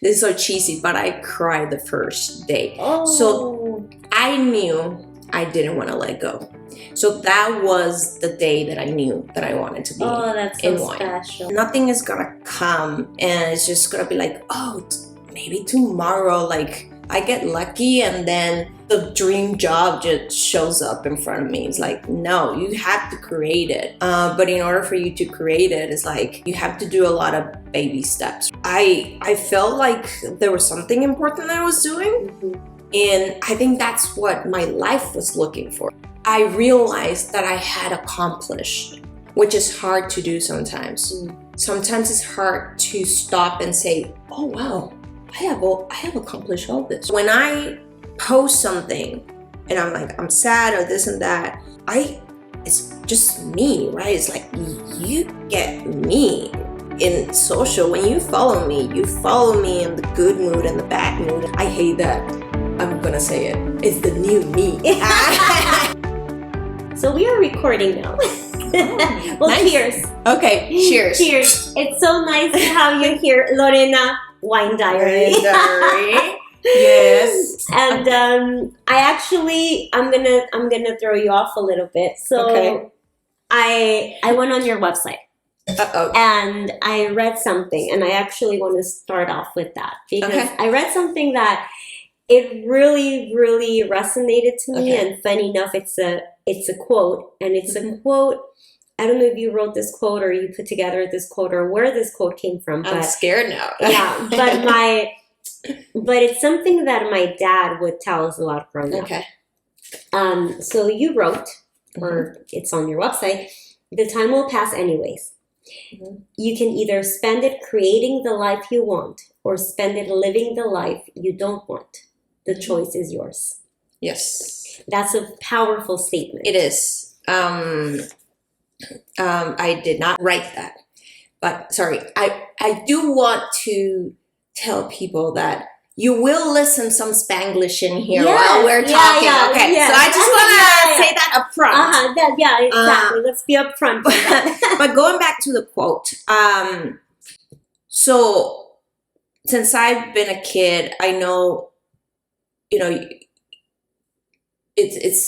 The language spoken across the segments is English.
This is so cheesy, but I cried the first day. Oh. So I knew I didn't want to let go. So that was the day that I knew that I wanted to be that's in so wine. special. Nothing is gonna come and it's just gonna be like, oh, maybe tomorrow, like I get lucky and then the dream job just shows up in front of me. It's like, no, you have to create it. But in order for you to create it, it's like you have to do a lot of baby steps. I felt like there was something important that I was doing. And I think that's what my life was looking for. I realized that I had accomplished, which is hard to do sometimes. Sometimes it's hard to stop and say, oh wow, I have accomplished all this. When I post something and I'm like, I'm sad or this and that, it's just me, right? It's like, you get me in social. When you follow me in the good mood and the bad mood. I hate that. I'm gonna say it. It's the new me. So we are recording now. Well, nice. Cheers. Okay, cheers. Cheers. It's so nice to have you here, Lorena Wine Diary. Wine Diary. Yes. And I'm gonna throw you off a little bit. So okay. I went on your website. Uh-oh. And I read something, and I actually want to start off with that because I read something that it really, really resonated to me. And funny enough, it's a quote, and it's a quote. I don't know if you wrote this quote or you put together this quote or where this quote came from. I'm scared now. Yeah, but it's something that my dad would tell us a lot growing up. Okay. So you wrote, or it's on your website, the time will pass anyways. You can either spend it creating the life you want or spend it living the life you don't want. The choice is yours. Yes. That's a powerful statement. It is. I did not write that. But sorry, I do want to tell people that you will listen some Spanglish in here while we're talking. Okay, so I just want to say that up front. Exactly. Let's be up front. But going back to the quote, so since I've been a kid, I know, it's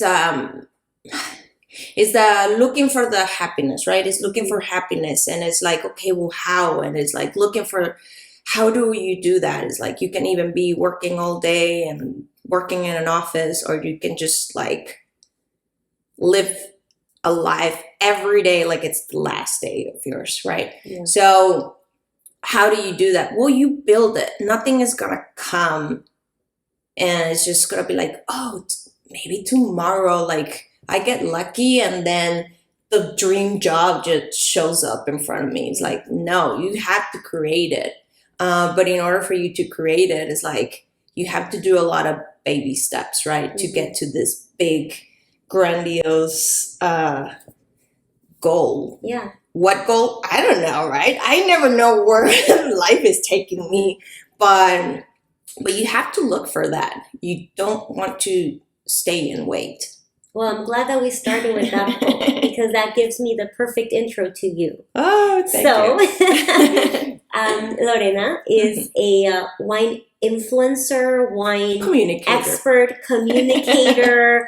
the looking for the happiness, right? It's looking for happiness, and it's like, okay, well, how? And it's like looking for, how do you do that? It's like you can even be working all day and working in an office, or you can just like live a life every day like it's the last day of yours, right? Yeah. So how do you do that? Well, you build it. Nothing is gonna come and it's just gonna be like, oh, maybe tomorrow, like I get lucky and then the dream job just shows up in front of me. It's like, no, you have to create it. But in order for you to create it, it's like you have to do a lot of baby steps, right? To get to this big, grandiose goal. Yeah. What goal? I don't know, right? I never know where life is taking me, but you have to look for that. You don't want to stay and wait. Well, I'm glad that we started with that quote because that gives me the perfect intro to you. Oh, thank you. Lorena is a wine influencer, wine expert, communicator,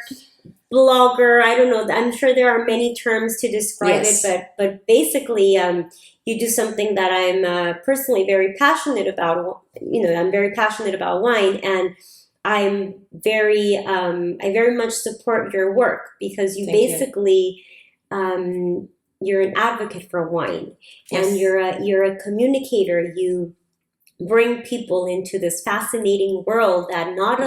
blogger. I don't know. I'm sure there are many terms to describe it, but basically, you do something that I'm personally very passionate about. I'm very passionate about wine, and I very much support your work because you basically you're an advocate for wine, and you're a communicator. You bring people into this fascinating world that not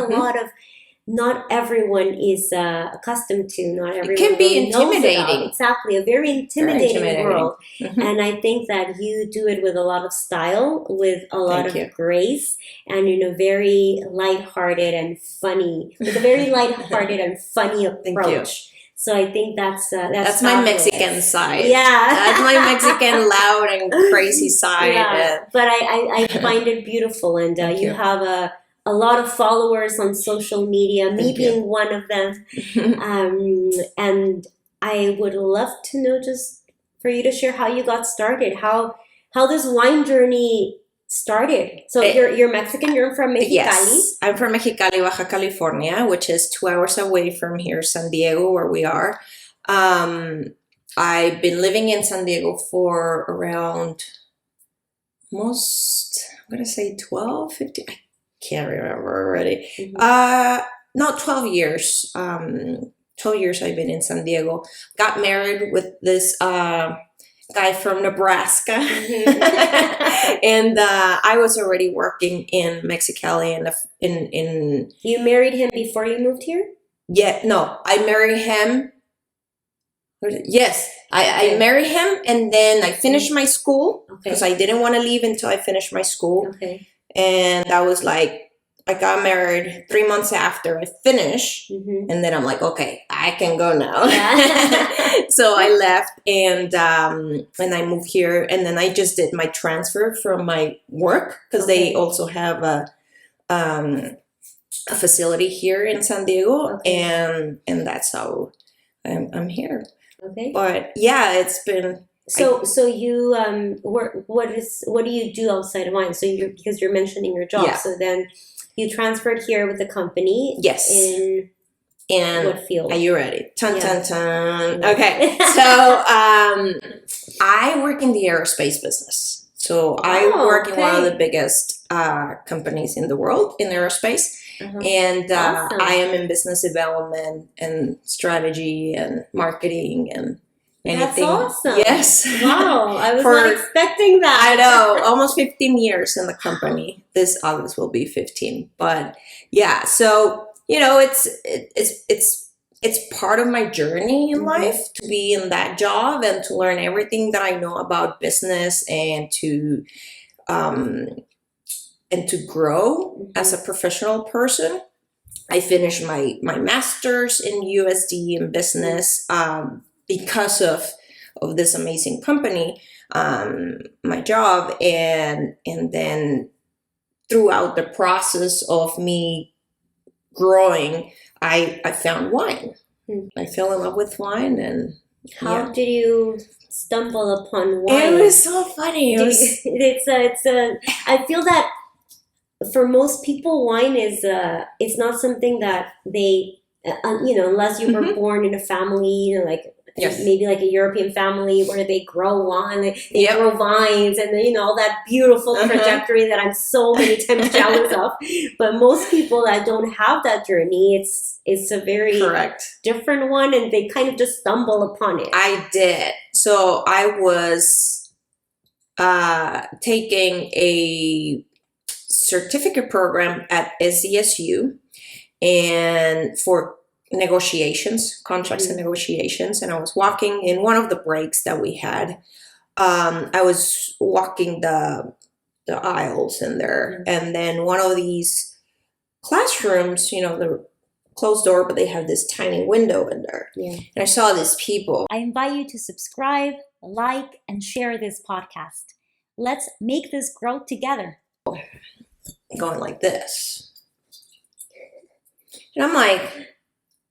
everyone is accustomed to. Not everyone. It can be intimidating. Exactly, a very intimidating world. And I think that you do it with a lot of style, with a lot of grace, and in a very lighthearted and funny, with a very lighthearted and funny approach. So I think that's my Mexican side. Yeah, that's my Mexican loud and crazy side. Yeah. But I find it beautiful, and you have a lot of followers on social media, me being one of them. And I would love to know, just for you to share how you got started, how this wine journey started. So you're Mexican. You're from Mexicali. Yes, I'm from Mexicali, Baja California, which is 2 hours away from here, San Diego, where we are. I've been living in San Diego for around almost, I'm going to say 12, 15, I can't remember already. Not 12 years. 12 years I've been in San Diego. Got married with this guy from Nebraska. And I was already working in Mexicali in You married him before you moved here? Yeah, no, I married him. Yes, I married him, and then I finished my school because I didn't want to leave until I finished my school. Okay. And I was like, I got married 3 months after I finished, and then I'm like, okay, I can go now. Yeah. So I left, and I moved here, and then I just did my transfer from my work because they also have a facility here in San Diego, and that's how I'm here. Okay. But yeah, it's been. So you what do you do outside of wine? So because you're mentioning your job, so then you transferred here with the company. Yes. In what field? Are you ready? Tan, tan, tan. Okay. So I work in the aerospace business. So I work in one of the biggest companies in the world in aerospace. And awesome. I am in business development and strategy and marketing and anything. That's awesome. Yes. Wow. I was not expecting that. I know. Almost 15 years in the company. This August will be 15. But yeah, so, you know, it's part of my journey in life to be in that job and to learn everything that I know about business and to grow as a professional person. I finished my master's in USD in business because of this amazing company, my job, and then throughout the process of me growing, I found wine. I fell in love with wine, and how did you stumble upon wine? It was so funny. I feel that for most people, wine is it's not something that they unless you were born in a family, maybe like a European family where they grow wine, they grow vines, and all that beautiful trajectory that I'm so many times jealous of. But most people that don't have that journey, it's a very different one, and they kind of just stumble upon it. I did. So I was taking a certificate program at SDSU and for contracts and negotiations, and I was walking in one of the breaks that we had. I was walking the aisles in there, and then one of these classrooms, the closed door, but they have this tiny window in there. Yeah. And I saw these people. I invite you to subscribe, like, and share this podcast. Let's make this grow together. Going like this. And I'm like,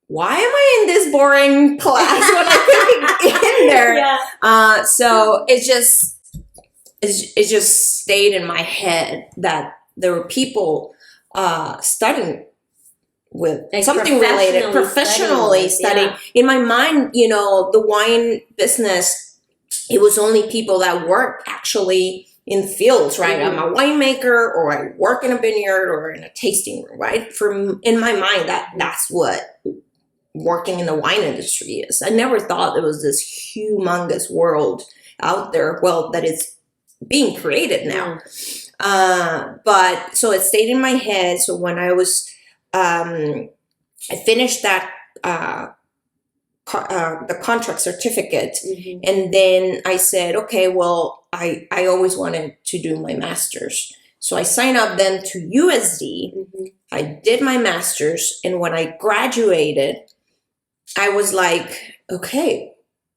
why am I in this boring class when I could be in there? Yeah. So it just stayed in my head that there were people studying with something related, professionally studying. Yeah. In my mind, the wine business, it was only people that work actually in fields, right? I'm a winemaker, or I work in a vineyard or in a tasting room, right? In my mind, that's what working in the wine industry is. I never thought there was this humongous world out there, that is being created now. But so it stayed in my head. So when I was, I finished that, the contract certificate, and then I said, okay, well, I always wanted to do my master's. So I signed up then to USD. I did my master's, and when I graduated, I was like, okay,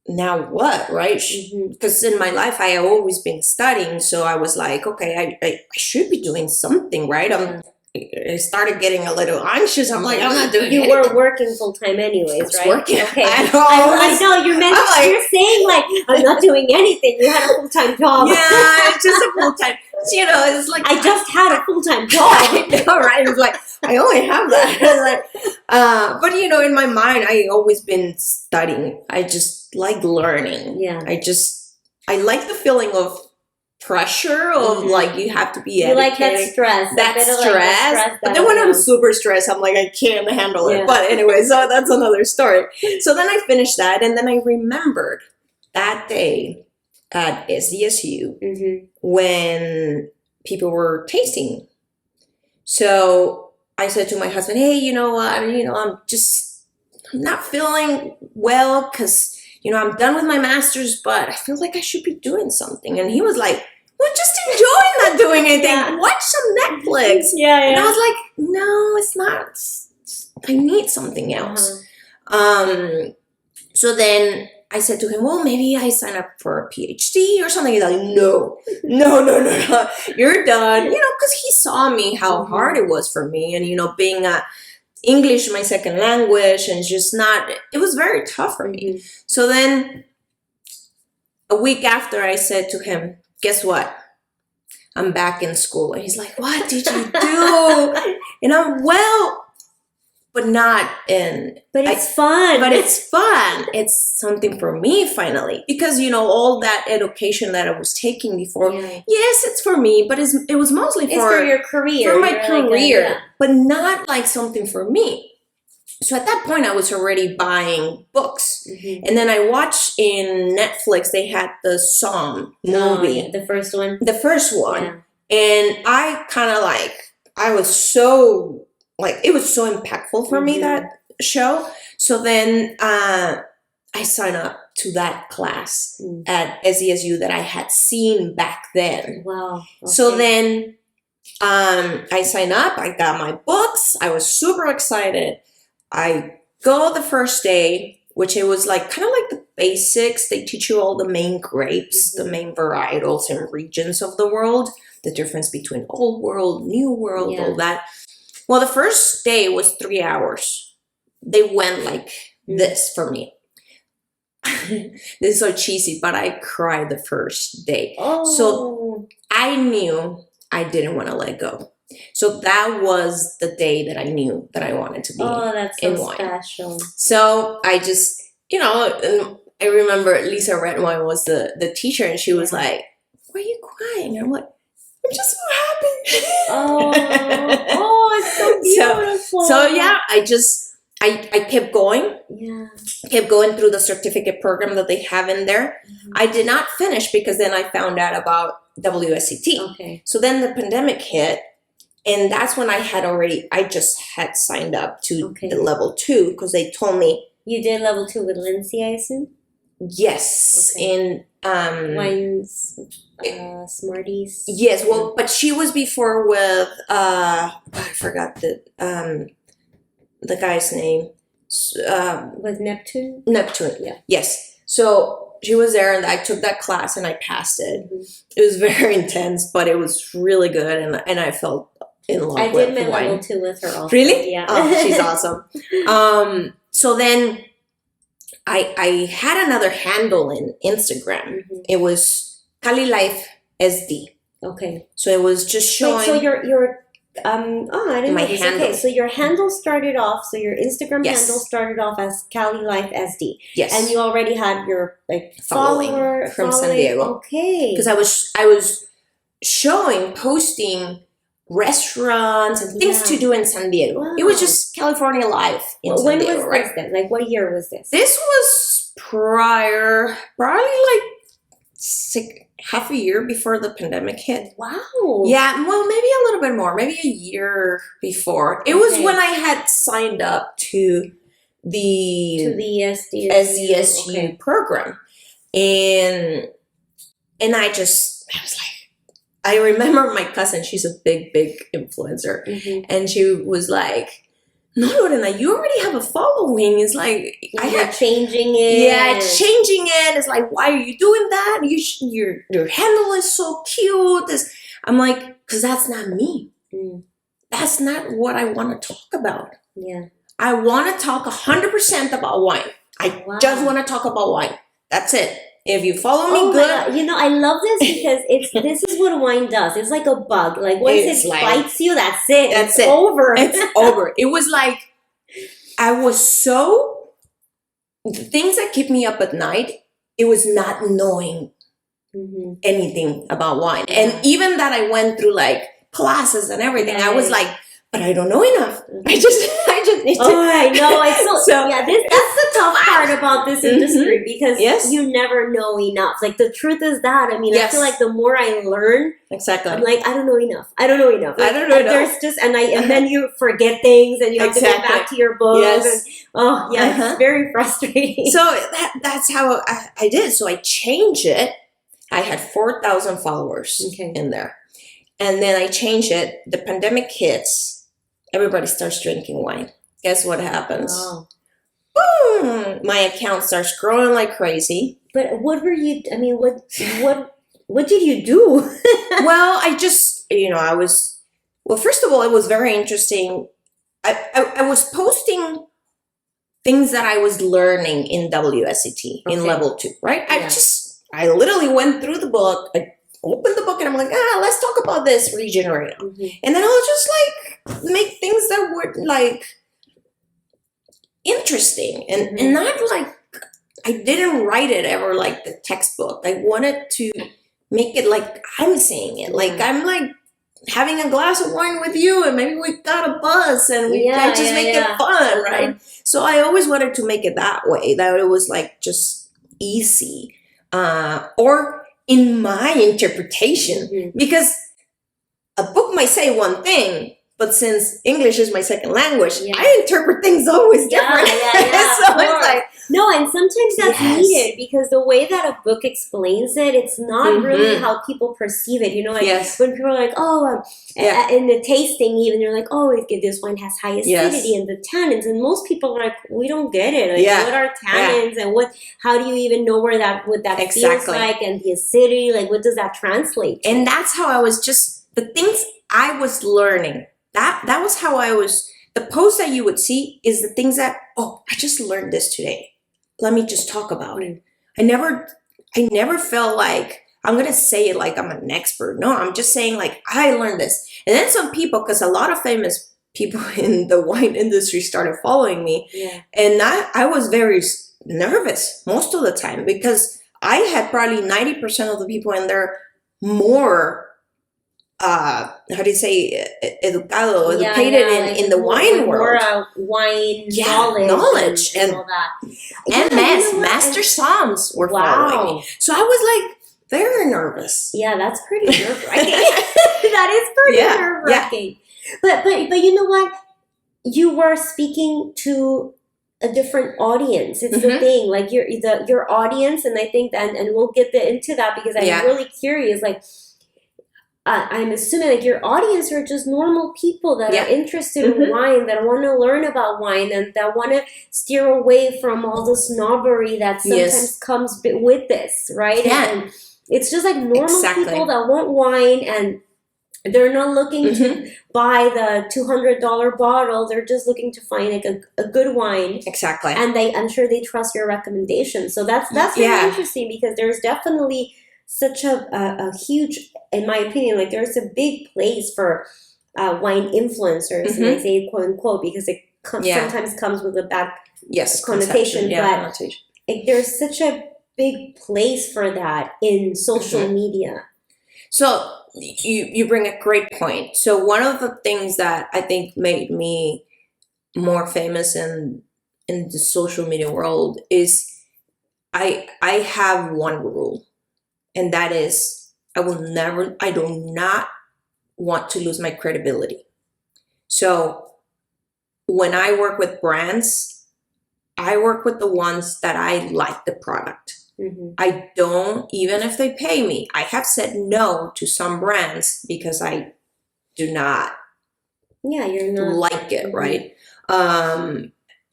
now what, right? Because in my life, I have always been studying. So I was like, okay, I should be doing something, right? I started getting a little anxious. I'm like, I'm not doing anything. You were working full time anyways, right? Working. Okay. I know. You're saying like, I'm not doing anything. You had a full time job. Yeah, it's just a full time. It's like I just had a full-time job. I know, right? It's like I only have that. But in my mind, I always been studying. I just like learning. Yeah. I like the feeling of pressure of like you have to be educated. You like that stress. That stress. But then when I'm super stressed, I'm like I can't handle it. But anyway, so that's another story. So then I finished that, and then I remembered that day at SDSU when people were tasting. So I said to my husband, hey, you know what? I'm not feeling well because, I'm done with my master's, but I feel like I should be doing something. And he was like, well, just enjoy not doing anything. Watch some Netflix. And I was like, no, it's not. I need something else. So then I said to him, well, maybe I sign up for a PhD or something. He's like, no, you're done. Because he saw me, how hard it was for me. And, being English, my second language, and it was very tough for me. So then a week after I said to him, guess what? I'm back in school. And he's like, what did you do? Well, but not in. But it's fun. But it's fun. It's something for me finally. Because, all that education that I was taking before, yes, it's for me, but it was mostly for your career. For my career, but not like something for me. So at that point, I was already buying books. And then I watched in Netflix, they had the Psalm movie. The first one? The first one. Yeah. And I kind of I was so... it was so impactful for me, that show. So then I signed up to that class at SDSU that I had seen back then. Wow. Okay. So then I signed up. I got my books. I was super excited. I go the first day, which it was kind of like the basics. They teach you all the main grapes, the main varietals and regions of the world, the difference between old world, new world, all that. Well, the first day was 3 hours. They went like this for me. This is so cheesy, but I cried the first day. So I knew I didn't want to let go. So that was the day that I knew that I wanted to be that's in so wine. special. So I just, I remember Lisa Redwine was the teacher, and she was like, why are you crying? I'm like, I'm just so happy. It's so beautiful. So yeah, I kept going. Yeah. Kept going through the certificate program that they have in there. I did not finish because then I found out about WSET. Okay. So then the pandemic hit, and that's when I just had signed up to the level 2 because they told me. You did level 2 with Lindsay, I assume? Yes. Okay. Wines, Smarties. Yes, well, but she was before with I forgot the guy's name. With Neptune? Neptune. Yeah. Yes. So she was there, and I took that class, and I passed it. It was very intense, but it was really good, and I felt in love with wine. I did my level 2 with her also. Really? Yeah. Oh, she's awesome. So then I had another handle in Instagram. It was Cali Life SD. Okay. So it was just showing. Wait, so your I didn't my know this. handle. Okay, so your handle started off. So your Instagram handle started off as Cali Life SD. Yes. And you already had your following from San Diego. Okay. Because I was posting restaurants and things to do in San Diego. Wow. It was just California life in San Diego, when was this then? What year was this? This was probably half a year before the pandemic hit. Wow. Yeah, well, maybe a little bit more, maybe a year before. It was when I had signed up to the SDSU program. And I was like, I remember my cousin, she's a big influencer. And she was like, no, Lorena, you already have a following. It's like, changing it. Yeah, changing it. It's like, why are you doing that? Your handle is so cute. I'm like, because that's not me. That's not what I want to talk about. Yeah. I want to talk 100% about wine. I just want to talk about wine. That's it. If you follow me, oh good. my God. You know, I love this because this is what wine does. It's like a bug. Like once it bites you, that's it. It's over. It's over. It was like I was so the things that keep me up at night. It was not knowing anything about wine, and even that I went through like classes and everything. I was like, but I don't know enough. I just need to. Oh, I know. It's so yeah. That's the tough part about this industry because you never know enough. Like the truth is that I mean, I feel like the more I learn, I'm like I don't know enough. I don't know enough. Like, I don't know enough. There's just and then you forget things and you have to go back to your book. Yes. And, it's very frustrating. So that's how I did. So I changed it. I had 4,000 followers in there. And then I changed it. The pandemic hits. Everybody starts drinking wine. Guess what happens? Wow. Boom! My account starts growing like crazy. But what were you? I mean, what did you do? Well, I just I was. Well, first of all, it was very interesting. I was posting things that I was learning in WSET in level 2. Right? Yeah. I literally went through the book. I opened the book and I'm like, let's talk about this regenerator. And then I'll just like make things that were like interesting and not like I didn't write it ever like the textbook. I wanted to make it like I'm saying it. Like I'm like having a glass of wine with you and maybe we got a buzz and I just make it fun, right? So I always wanted to make it that way, that it was like just easy. Or in my interpretation, because a book might say one thing, but since English is my second language, I interpret things always different. So it's like no, and sometimes that's needed because the way that a book explains it, it's not really how people perceive it. You know, like when people are like, in the tasting, even you're like, this wine has high acidity and the tannins, and most people are like, we don't get it. Like, what are tannins and how do you even know what that feels like and the acidity? Like, what does that translate to? And that's how I was just the things I was learning. That was how I was. The post that you would see is the things that I just learned this today. Let me just talk about it. I never felt like I'm gonna say it like I'm an expert. No, I'm just saying like I learned this. And then some people, because a lot of famous people in the wine industry started following me, and I was very nervous most of the time because I had probably 90% of the people in there more. How do you say educated in the wine world, more wine knowledge and all that, and master soms were following me, so I was like very nervous. That's pretty nerve-wracking. That is pretty nerve-wracking. But you know what, you were speaking to a different audience. It's the thing, like your audience, and I think that, and we'll get into that because I'm really curious, like I'm assuming like your audience are just normal people that are interested in wine, that want to learn about wine, and that want to steer away from all the snobbery that sometimes comes with this, right? And it's just like normal people that want wine, and they're not looking to buy the $200 bottle. They're just looking to find like a good wine. Exactly. And I'm sure they trust your recommendations. So that's really interesting because there's definitely such a huge, in my opinion, like there's a big place for wine influencers, and I say quote unquote because it sometimes comes with a bad connotation, but there's such a big place for that in social media. So you bring a great point. So one of the things that I think made me more famous in the social media world is I have one rule. And that is, I do not want to lose my credibility. So when I work with brands, I work with the ones that I like the product. I don't, even if they pay me, I have said no to some brands because I do not you're not like it, right?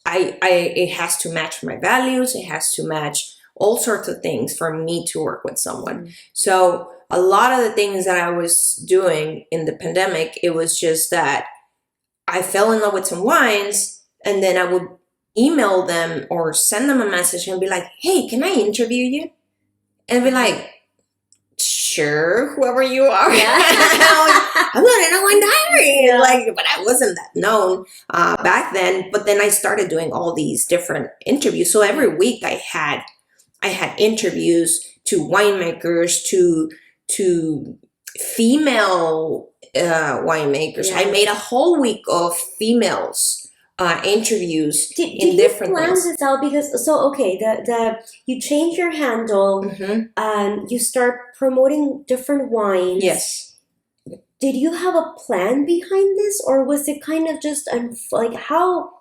It has to match my values. It has to match all sorts of things for me to work with someone. So a lot of the things that I was doing in the pandemic, it was just that I fell in love with some wines, and then I would email them or send them a message and be like, hey, can I interview you? and be like, sure, whoever you are. Yeah. I'm Lorena Wine Diary. Yeah. Like, but I wasn't that known back then. But then I started doing all these different interviews. So every week I had interviews to winemakers, to female winemakers. Yeah. I made a whole week of females interviews in different plan things. this out? Because okay, the you change your handle, you start promoting different wines. Yes. Did you have a plan behind this, or was it kind of just like how?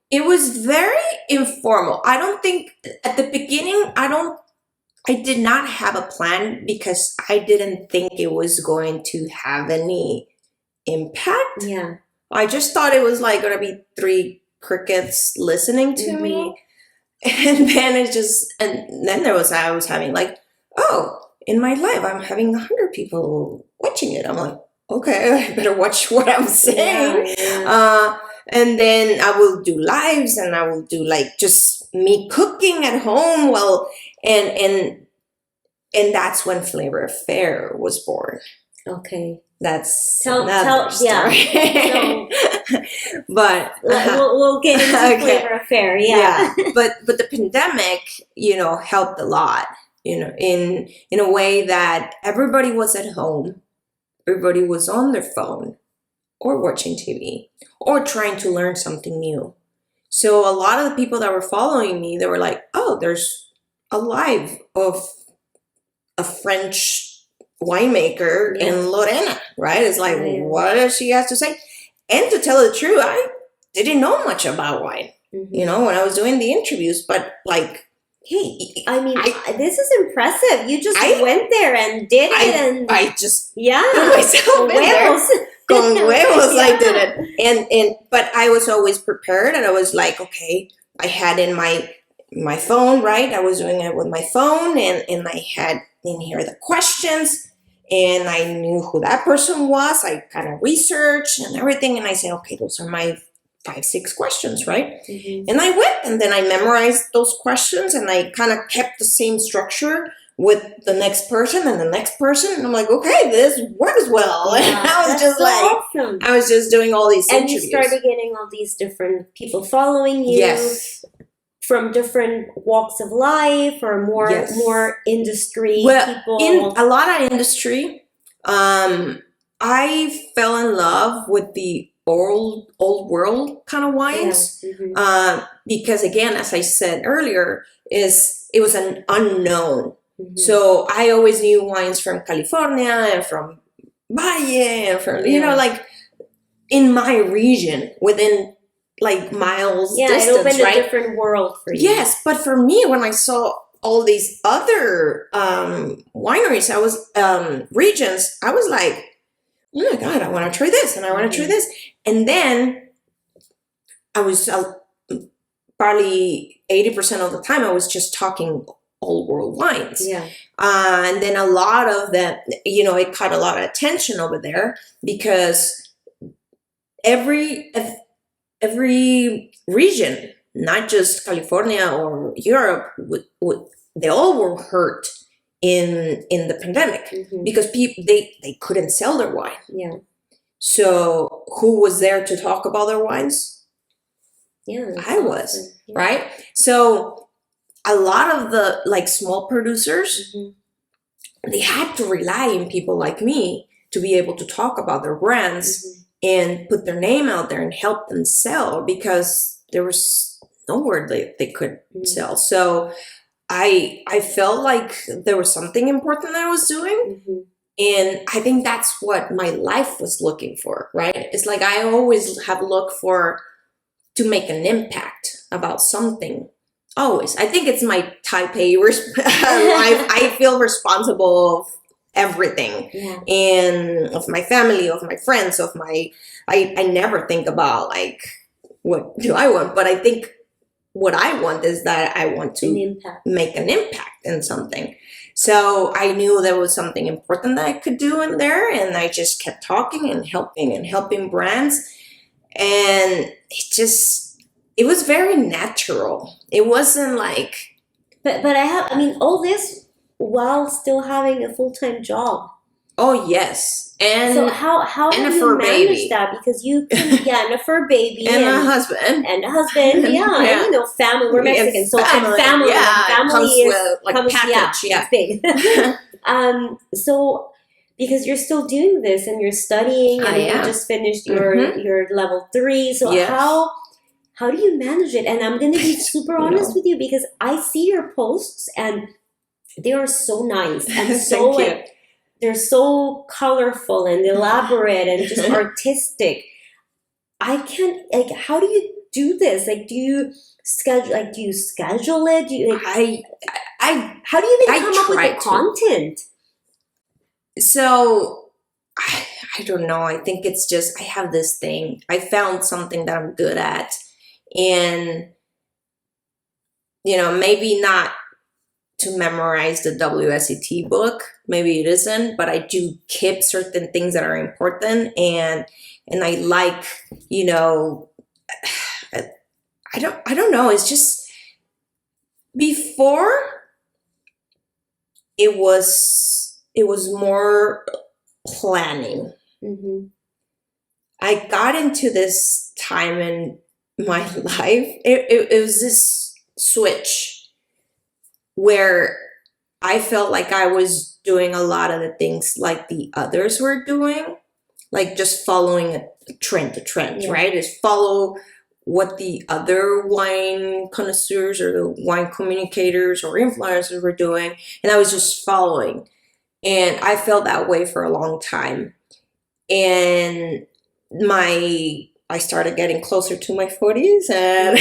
It was very informal. I don't think at the beginning, I did not have a plan because I didn't think it was going to have any impact. Yeah. I just thought it was like going to be 3 crickets listening to me. And then I was having like, oh, in my live, I'm having 100 people watching it. I'm like, okay, I better watch what I'm saying. Yeah. And then I will do lives, and I will do like just me cooking at home. Well, and that's when Flavor Affair was born. Okay. That's tell story. Yeah. But we'll get into Flavor Affair. Yeah. But the pandemic, helped a lot. In a way that everybody was at home, everybody was on their phone, or watching TV, or trying to learn something new. So a lot of the people that were following me, they were like, "Oh, there's a live of a French winemaker in Lorena," right? It's like, what does she have to say? And to tell the truth, I didn't know much about wine, when I was doing the interviews, but like, hey, I mean, this is impressive. You just went there and did it, and I just put myself in there. Con huevos, I did it. But I was always prepared, and I was like, okay, I had in my phone, right? I was doing it with my phone, and I had in here the questions, and I knew who that person was. I kind of researched and everything, and I said, okay, those are my 5-6 questions, right? And I went, and then I memorized those questions, and I kind of kept the same structure with the next person and the next person, and I'm like, okay, this works well. And I was just awesome. I was just doing all these interviews. And you started getting all these different people following you. Yes. From different walks of life, or more industry people? In a lot of industry, I fell in love with the old world kind of wines, because again, as I said earlier, it was an unknown. So I always knew wines from California and from Valle and from like in my region, within like miles distance, it opened right? a different world for you. Yes, but for me, when I saw all these other wineries, I was regions, I was like, oh my God, I want to try this, and I want to try this. And then I was probably 80% of the time, I was just talking old world wines. And then a lot of that, it caught a lot of attention over there, because every region, not just California or Europe, they all were hurt in the pandemic, because people they couldn't sell their wine. So who was there to talk about their wines? I was, right? So a lot of the like small producers, they had to rely on people like me to be able to talk about their brands and put their name out there and help them sell, because there was nowhere they could sell. So I felt like there was something important that I was doing. And I think that's what my life was looking for, right? It's like I always have looked to make an impact about something. Always. I think it's my type A life. I feel responsible of everything, and of my family, of my friends, I never think about like, what do I want? But I think what I want is that I want to make an impact in something. So I knew there was something important that I could do in there, and I just kept talking and helping brands, and it was very natural. It wasn't like, but I mean, all this while still having a full-time job. Oh yes, and so how and have a you fur managed baby. that? Because you can, and a fur baby and a husband, yeah, and you know, family. We're Mexican, so family, comes is with like package, it's big. So because you're still doing this and you're studying, and you just finished your level 3. So how do you manage it? And I'm going to be super honest with you, because I see your posts and they are so nice and so like, they're so colorful and elaborate and just artistic. I can't, like, how do you do this? Like, do you schedule it? Do you, like, how do you even come up with the content? So I don't know. I think it's just, I have this thing. I found something that I'm good at, and, you know, maybe not to memorize the WSET book. Maybe it isn't, but I do keep certain things that are important, and I like, you know, I don't know. It's just, before it was more planning. I got into this time in my life. It was this switch where I felt like I was doing a lot of the things like the others were doing, like just following a trend, right? Is follow what the other wine connoisseurs or the wine communicators or influencers were doing, and I was just following. And I felt that way for a long time. And I started getting closer to my 40s, and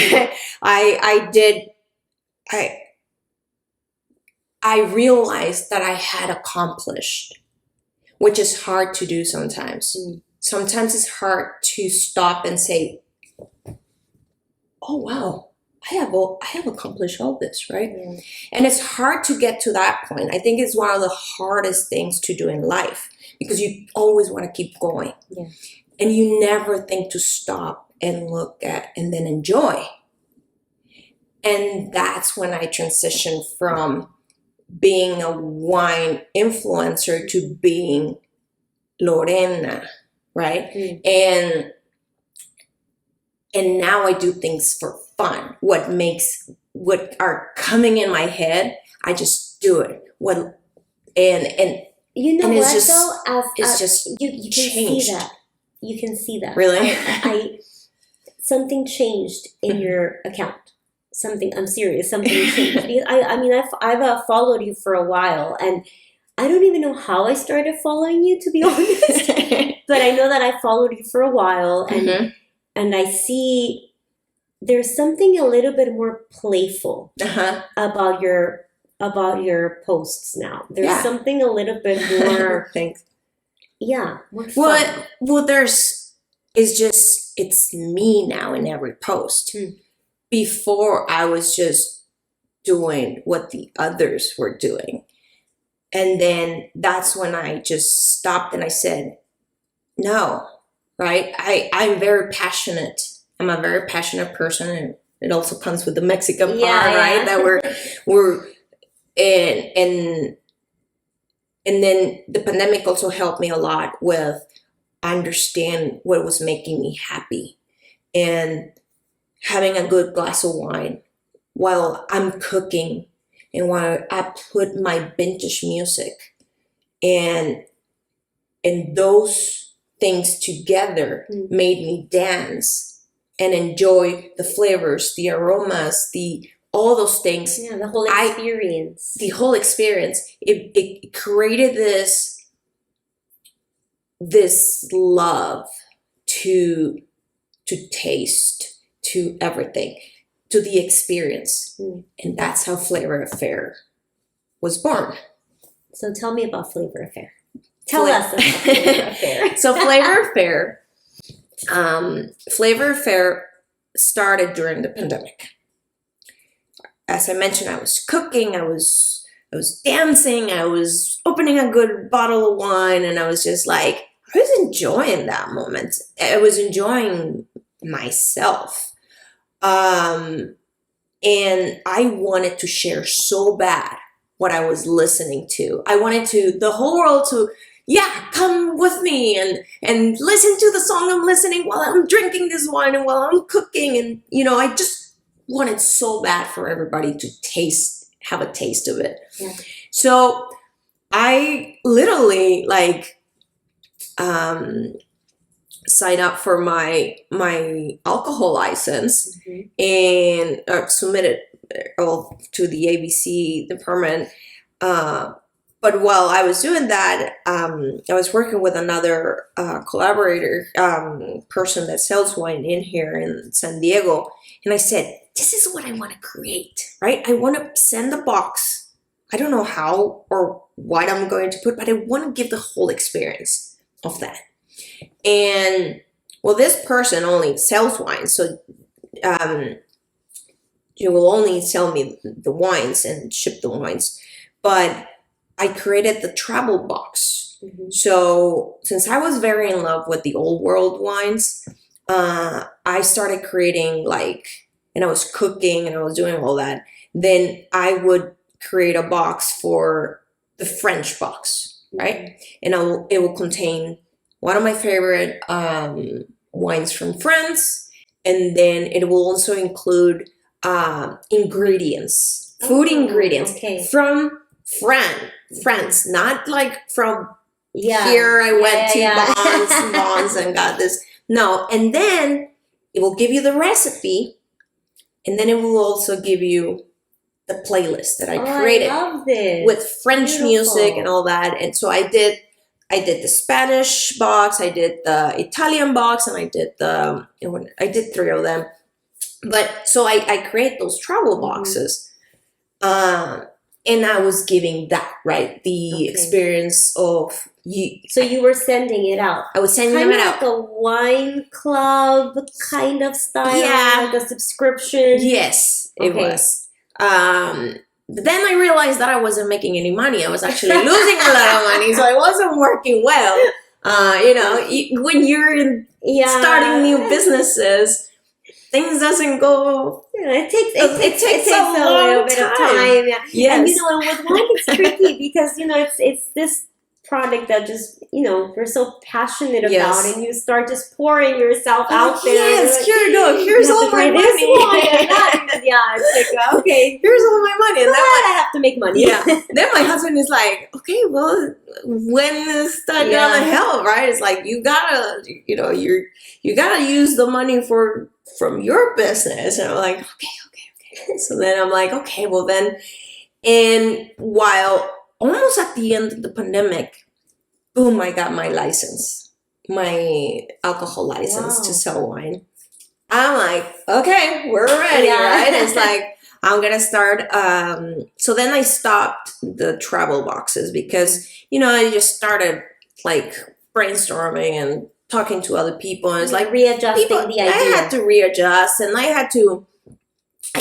I realized that I had accomplished, which is hard to do sometimes. Sometimes it's hard to stop and say, oh, wow, I have accomplished all this, right? And it's hard to get to that point. I think it's one of the hardest things to do in life, because you always want to keep going. And you never think to stop and look at and then enjoy. And that's when I transitioned from being a wine influencer to being Lorena, right? And now I do things for fun. What are coming in my head, I just do it. And you know, and what though? It's just you can changed. see that. You can see that. Really? Something changed in your account. I'm serious. Something changed. Because I've followed you for a while, and I don't even know how I started following you, to be honest. But I know that I followed you for a while, and I see there's something a little bit more playful about your posts now. There's something a little bit more. Thanks. Yeah. More fun. Well, it's me now in every post. Before, I was just doing what the others were doing. And then that's when I just stopped and I said, no, right? I'm very passionate. I'm a very passionate person, and it also comes with the Mexican part, right? That we're and then the pandemic also helped me a lot with understand what was making me happy, and having a good glass of wine while I'm cooking, and while I put my vintage music, and those things together made me dance and enjoy the flavors, the aromas, all those things. Yeah, the whole experience. It created this love to taste, to everything, to the experience. And that's how Flavor Affair was born. So tell me about Flavor Affair. Tell us about Flavor Affair. So Flavor Affair started during the pandemic. As I mentioned, I was cooking, I was dancing, I was opening a good bottle of wine, and I was just like, I was enjoying that moment. I was enjoying myself. And I wanted to share so bad what I was listening to. I wanted the whole world to, come with me and listen to the song I'm listening while I'm drinking this wine and while I'm cooking. And, I just wanted so bad for everybody to have a taste of it. Yeah. So I literally signed up for my alcohol license and submitted all to the ABC department. But while I was doing that, I was working with another collaborator, person that sells wine in here in San Diego. And I said, this is what I want to create, right? I want to send a box. I don't know how or what I'm going to put, but I want to give the whole experience of that. And well, this person only sells wine. So you will only sell me the wines and ship the wines. But I created the travel box. So since I was very in love with the old world wines, I started creating and I was cooking and I was doing all that. Then I would create a box for the French box, right? And it will contain one of my favorite wines from France. And then it will also include ingredients, food ingredients from France, not from here I went to Bonds and got this. No, and then it will give you the recipe, and then it will also give you the playlist that I created. I love this. With French music and all that. And so I did the Spanish box, I did the Italian box, and I did 3 of them. But so I create those travel boxes. And I was giving that, right? The experience of you. So you were sending it out. I was sending them out. Kind of like a wine club kind of style. Yeah. Like a subscription. Yes, it was. But then I realized that I wasn't making any money. I was actually losing a lot of money. So it wasn't working well. When you're starting new businesses, things doesn't go. It takes a little bit of time. Yeah. Yes. And with wine it's tricky because it's this product that just we're so passionate about, and you start just pouring yourself out there. Yes, here's all my money. It's like okay, here's all my money, and then I have to make money. Yeah. Then my husband is like, okay, well, when is that gonna help, right? It's like you gotta, you gotta use the money from your business, and I'm like, okay. So then I'm like, okay, well then, and while almost at the end of the pandemic, boom, I got my license, my alcohol license to sell wine. I'm like, okay, we're ready, right? It's like, I'm going to start. So then I stopped the travel boxes because, I just started brainstorming and talking to other people. And it's like readjusting the idea. I had to readjust, and I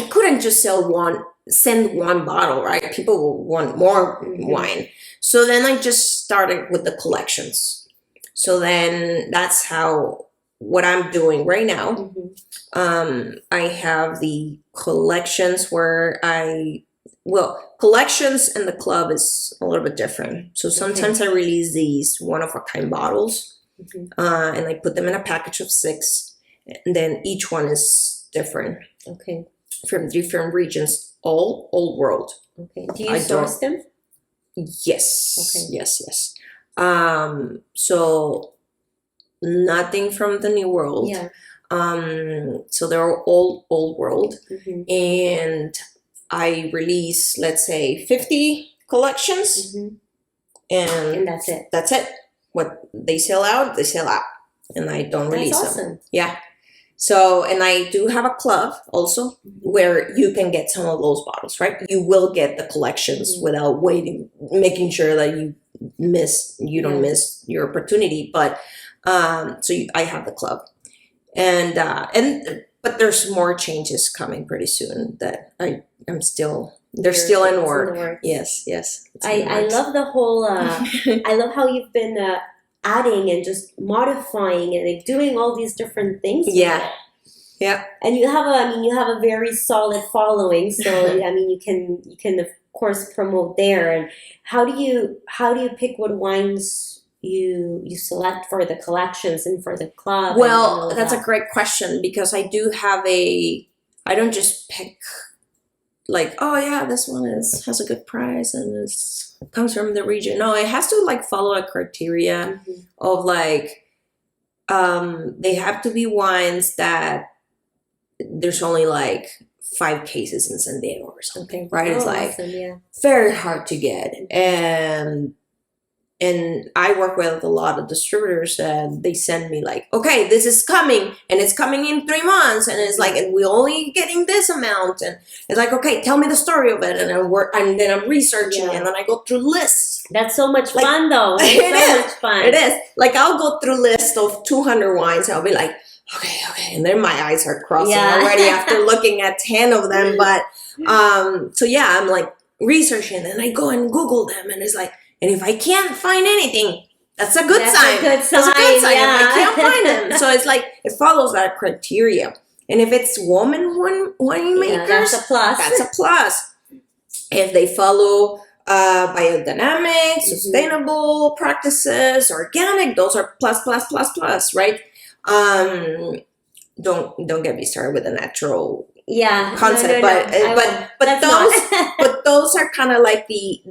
couldn't just send one bottle, right? People will want more wine. So then I just started with the collections. So then that's what I'm doing right now. I have the collections where collections and the club is a little bit different. So sometimes I release these one-of-a-kind bottles, and I put them in a package of 6, and then each one is different. Okay. From different regions, all old world. Okay. Do you source them? Yes. Okay. Yes. So nothing from the new world. Yeah. So they're all old world. And I release, let's say, 50 collections. And that's it. That's it. What they sell out, and I don't release them. Yeah. So, and I do have a club also where you can get some of those bottles, right? You will get the collections without waiting, making sure that you don't miss your opportunity. But I have the club, but there's more changes coming pretty soon that they're still in work. Yes. I love the whole. I love how you've been adding and just modifying and doing all these different things. Yeah. And you have a very solid following. So you can of course, promote there. And how do you pick what wines you select for the collections and for the club? Well, that's a great question, because I don't just pick like, oh yeah, this one has a good price and comes from the region. No, it has to like follow a criteria of like, they have to be wines that there's only like 5 cases in San Diego or something, right? It's like awesome, very hard to get. And I work with a lot of distributors, and they send me like, okay, this is coming, and it's coming in 3 months, and it's like, and we're only getting this amount, and it's like, okay, tell me the story of it, and then I'm researching, and then I go through lists. That's so much fun, though. It's much fun. It is. Like, I'll go through a list of 200 wines, and I'll be like, okay, and then my eyes are crossing already after looking at 10 of them. But so yeah, I'm like researching, and I go and Google them, and it's like, and if I can't find anything, that's a good sign. That's a good sign. Yeah. If I can't find them. So it's like, it follows that criteria. And if it's woman winemakers, that's a plus. That's a plus. If they follow biodynamic, sustainable practices, organic, those are plus, right? Don't get me started with the natural concept, but those are kind of like the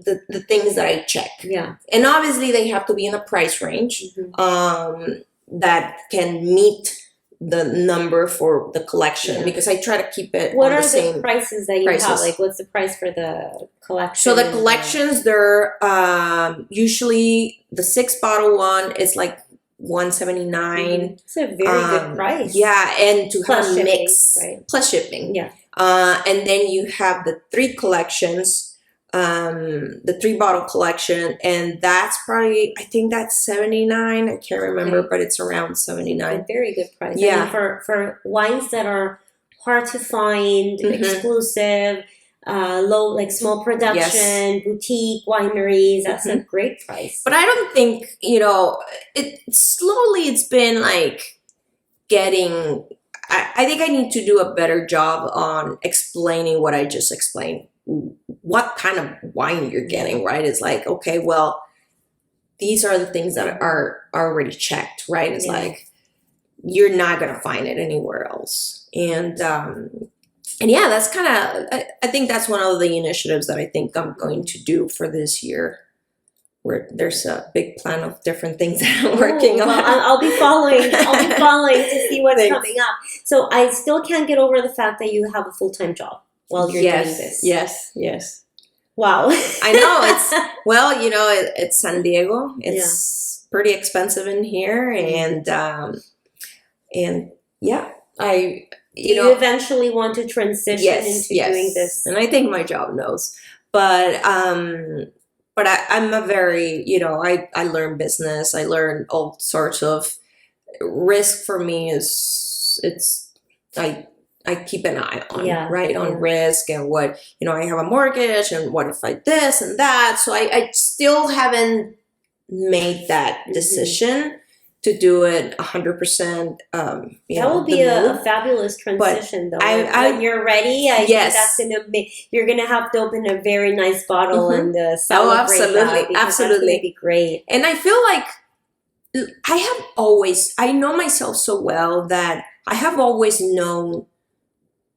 things that I check. And obviously they have to be in a price range that can meet the number for the collection, because I try to keep it what on are the same prices that you have? Like, what's the price for the collection? So the collections, they're usually the 6-bottle one is like $179. It's a very good price. Yeah, and to plus have a shipping, mix, right? plus shipping. And then you have the 3 collections, the 3-bottle collection, and that's probably, I think that's $79. I can't remember, but it's around $79. A very good price. Yeah, I mean, for wines that are hard to find, exclusive, low, like small production, boutique wineries, that's a great price. But I don't think, it's been like getting, I think I need to do a better job on explaining what I just explained, what kind of wine you're getting, right? It's like, okay, well, these are the things that are already checked, right? It's like, you're not going to find it anywhere else. And yeah, that's kind of, I think that's one of the initiatives that I think I'm going to do for this year, where there's a big plan of different things that I'm working on. I'll be following to see what's coming up. So I still can't get over the fact that you have a full-time job while you're doing this. Yes. Wow. I know, it's San Diego. It's pretty expensive in here, and yeah, you eventually want to transition into doing this? And I think my job knows, but I'm a very, I learn business. I learn all sorts of risk. For me I keep an eye on, on risk, and what, I have a mortgage, and what if I this and that. So I still haven't made that decision to do it 100%. That will be a fabulous transition, though. When you're ready, I think you're gonna have to open a very nice bottle and celebrate that. That's gonna be great. And I feel like I know myself so well that I have always known,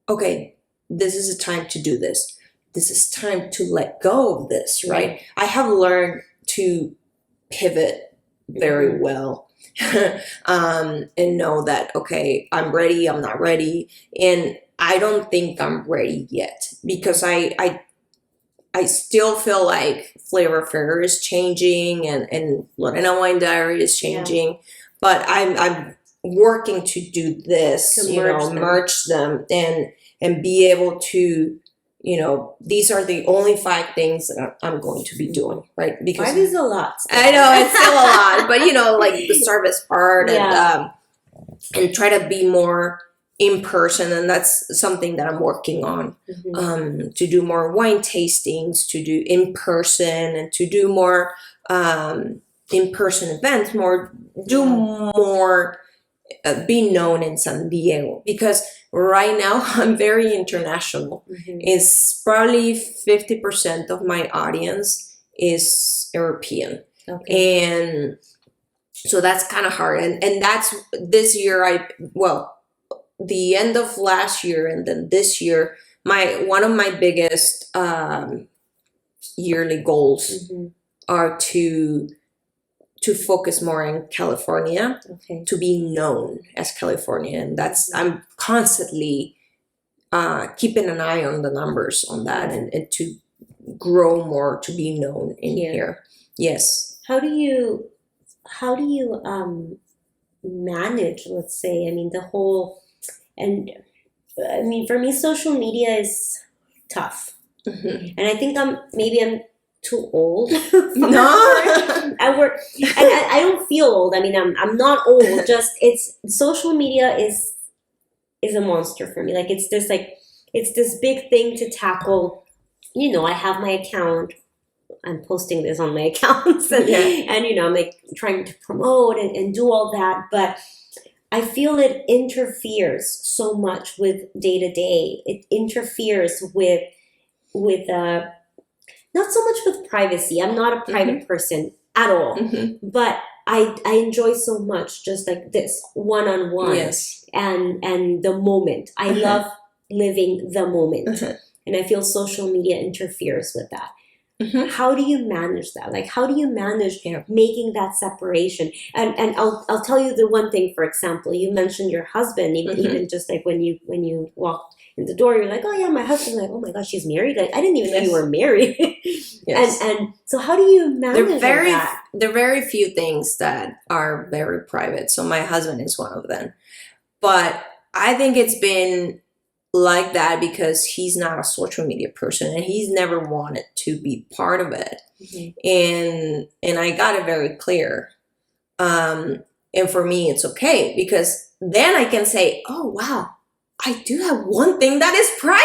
okay, this is a time to do this. This is time to let go of this, right? I have learned to pivot very well. And know that, okay, I'm ready, I'm not ready, and I don't think I'm ready yet, because I still feel like Flavor Fair is changing, and Lorena Wine Diary is changing, but I'm working to do this, merge them and be able to, these are the only 5 things that I'm going to be doing, right? Because 5 is a lot. Still. I know, it's still a lot, but like the service part, and try to be more in person, and that's something that I'm working on. To do more wine tastings, to do in person, and to do more in person events, do more be known in San Diego, because right now I'm very international. It's probably 50% of my audience is European. And so that's kind of hard. And that's this year, the end of last year and then this year, one of my biggest yearly goals are to focus more in California, to be known as California. And I'm constantly keeping an eye on the numbers on that, and to grow more, to be known in here. Yes. How do you manage, let's say, I mean, for me, social media is tough. And I think I'm too old. No. I work, and I don't feel old. I mean, I'm not old. Just social media is a monster for me. Like it's this big thing to tackle. You know, I have my account. I'm posting this on my accounts, and I'm like trying to promote and do all that, but I feel it interferes so much with day to day. It interferes with not so much with privacy. I'm not a private person at all, but I enjoy so much just like this one-on-one and the moment. I love living the moment, and I feel social media interferes with that. How do you manage that? Like, how do you manage making that separation? And I'll tell you the one thing, for example, you mentioned your husband, even just like when you walked in the door, you're like, oh yeah, my husband. Like, oh my gosh, she's married. Like, I didn't even know you were married. And so how do you manage that? There are very few things that are very private. So my husband is one of them. But I think it's been like that because he's not a social media person, and he's never wanted to be part of it. And I got it very clear. And for me, it's okay, because then I can say, oh, wow, I do have one thing that is private.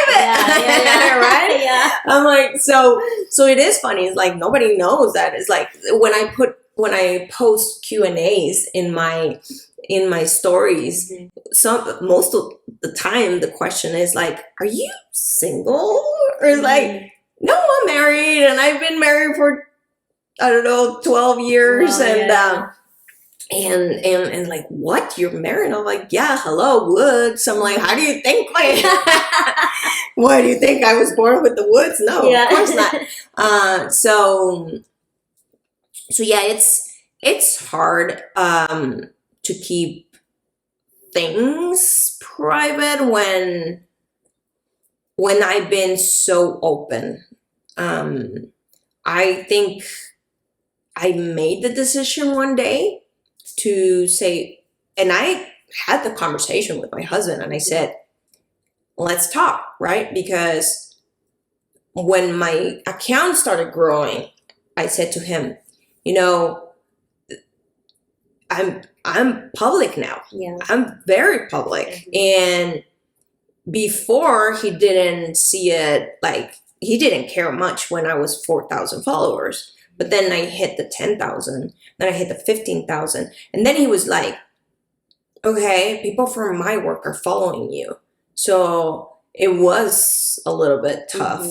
Right? Yeah. I'm like, so it is funny. It's like, nobody knows that. It's like when I post Q&As in my stories, most of the time the question is like, are you single? Or like, no, I'm married, and I've been married for, I don't know, 12 years. And like, what, you're married? I'm like, yeah, hello, Woods. I'm like, how do you think why do you think I was born with the Woods? No, of course not. So yeah, it's hard to keep things private when I've been so open. I think I made the decision one day to say, and I had the conversation with my husband, and I said, let's talk, right? Because when my account started growing, I said to him, I'm public now. Yeah. I'm very public. And before, he didn't see it, like, he didn't care much when I was 4,000 followers. But then I hit the 10,000, then I hit the 15,000. And then he was like, okay, people from my work are following you. So it was a little bit tough.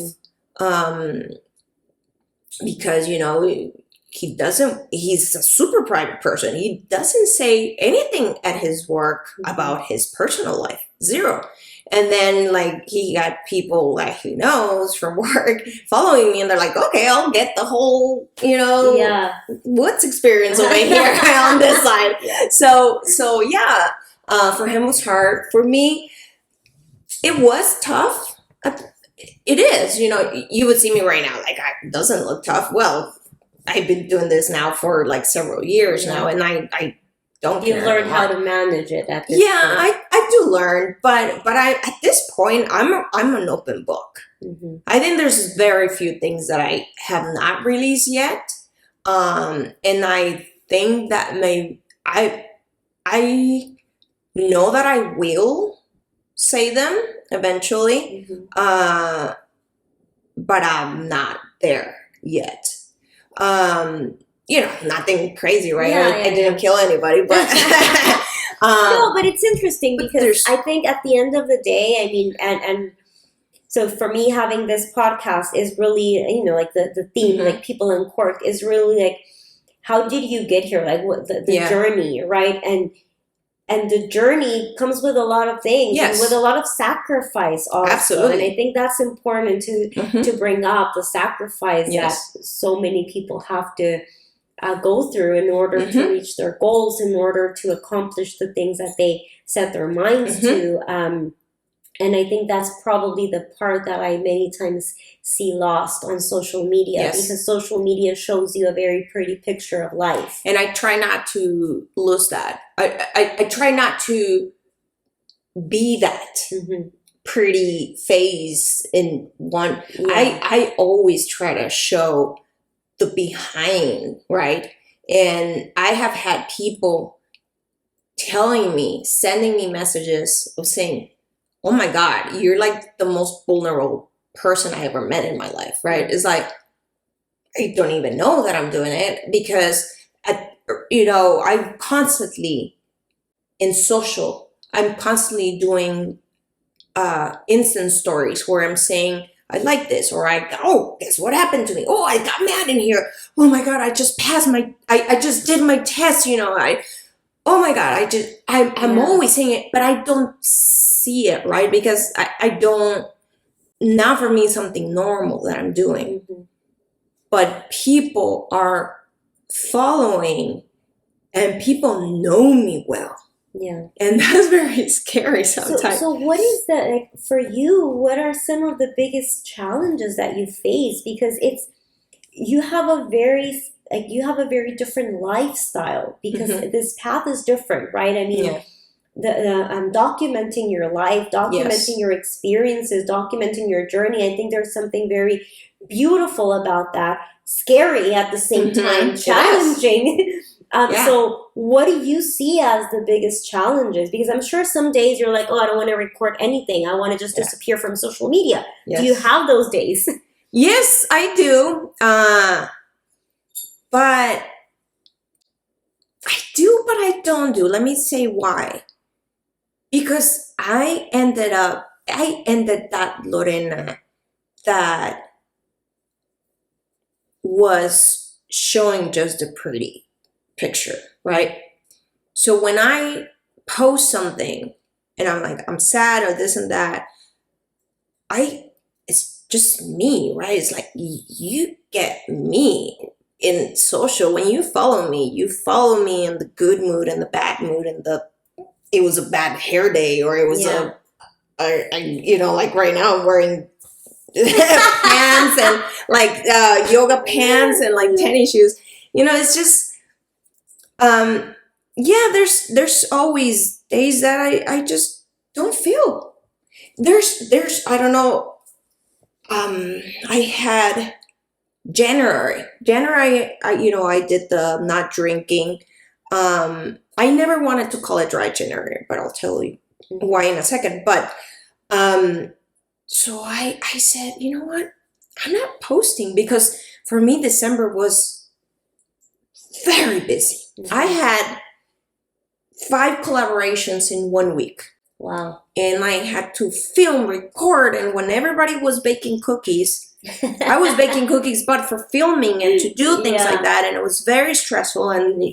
Because, he's a super private person. He doesn't say anything at his work about his personal life. Zero. And then, like, he got people that he knows from work following me, and they're like, okay, I'll get the whole, Woods experience over here on this side. So for him it was hard. For me, it was tough. It is, you would see me right now, like, it doesn't look tough. Well, I've been doing this now for like several years now, and I don't. You learned how to manage it at this point. I do learn, but I at this point I'm an open book. I think there's very few things that I have not released yet, and I think that I know that I will say them eventually, but I'm not there yet. Nothing crazy, right? I didn't kill anybody, but No, but it's interesting because I think at the end of the day, I mean, and so for me, having this podcast is really, like the theme, like people in Cork is really like, how did you get here? Like what the journey, right? And the journey comes with a lot of things and with a lot of sacrifice also. Absolutely. And I think that's important to bring up, the sacrifice that so many people have to go through in order to reach their goals, in order to accomplish the things that they set their minds to. And I think that's probably the part that I many times see lost on social media, because social media shows you a very pretty picture of life. And I try not to lose that. I try not to be that pretty face in one. I always try to show the behind, right? And I have had people telling me, sending me messages of saying, oh my God, you're like the most vulnerable person I ever met in my life, right? It's like, I don't even know that I'm doing it because, I'm constantly in social, I'm constantly doing instant stories where I'm saying, I like this, or guess what happened to me? Oh, I got mad in here. Oh my God, I just passed I just did my test, oh my God, I'm always saying it, but I don't see it, right? Because I don't, not for me, something normal that I'm doing. But people are following and people know me well. Yeah. And that's very scary sometimes. So what is that, like, for you, what are some of the biggest challenges that you face? Because you have a very different lifestyle, because this path is different, right? I mean, the documenting your life, documenting your experiences, documenting your journey. I think there's something very beautiful about that. Scary at the same time, challenging. So what do you see as the biggest challenges? Because I'm sure some days you're like, oh, I don't want to record anything. I want to just disappear from social media. Do you have those days? Yes, I do. But I do, but I don't do. Let me say why. Because I ended that Lorena that was showing just a pretty picture, right? So when I post something and I'm like, I'm sad or this and that, it's just me, right? It's like, you get me in social. When you follow me in the good mood and the bad mood, and it was a bad hair day, or it was like right now I'm wearing pants and like yoga pants and like tennis shoes. It's just there's always days that I just don't feel. There's I don't know. I had January, I did the not drinking. I never wanted to call it dry January, but I'll tell you why in a second. But so I said, you know what? I'm not posting, because for me, December was very busy. I had 5 collaborations in 1 week. Wow. And I had to film, record, and when everybody was baking cookies, I was baking cookies, but for filming and to do things like that. And it was very stressful. And,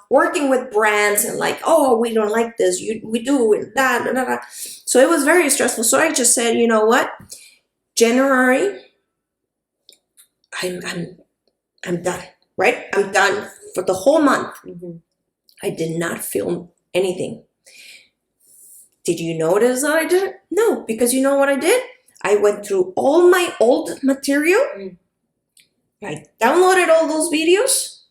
working with brands and like, oh, we don't like this. We do that. Blah, blah, blah. So it was very stressful. So I just said, you know what? January, I'm done, right? I'm done for the whole month. I did not film anything. Did you notice that I didn't? No, because you know what I did? I went through all my old material. I downloaded all those videos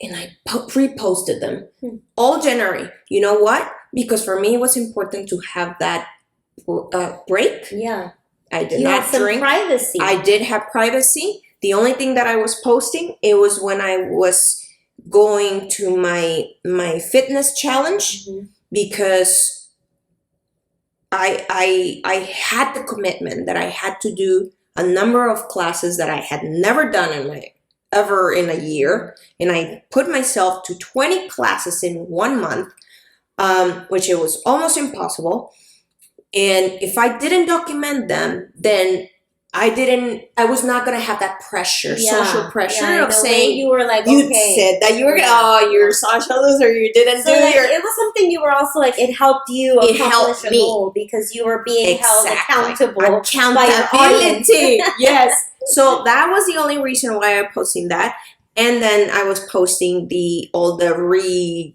and I reposted them all January. You know what? Because for me, it was important to have that break. Yeah. I did not drink. Privacy. I did have privacy. The only thing that I was posting, it was when I was going to my fitness challenge, because I had the commitment that I had to do a number of classes that I had never done ever in a year. And I put myself to 20 classes in 1 month. which it was almost impossible. And if I didn't document them, then I was not going to have that pressure, social pressure of saying, you were like, you said that you were, you're a social loser, you didn't do it was something you were also like, it helped you accomplish a goal because you were being held accountable by your audience. Yes. So that was the only reason why I'm posting that. And then I was posting all the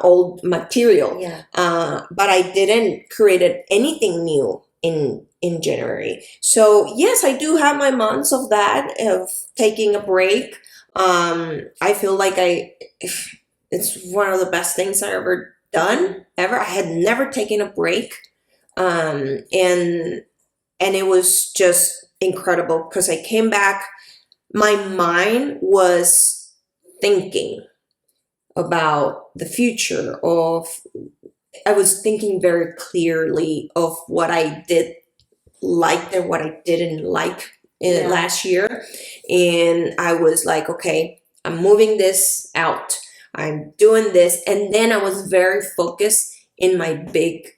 old material. But I didn't create anything new in January. So yes, I do have my months of that, of taking a break. I feel like it's one of the best things I ever done ever. I had never taken a break. And it was just incredible because I came back, my mind was thinking about the future I was thinking very clearly of what I did like and what I didn't like last year. And I was like, okay, I'm moving this out. I'm doing this. And then I was very focused in my big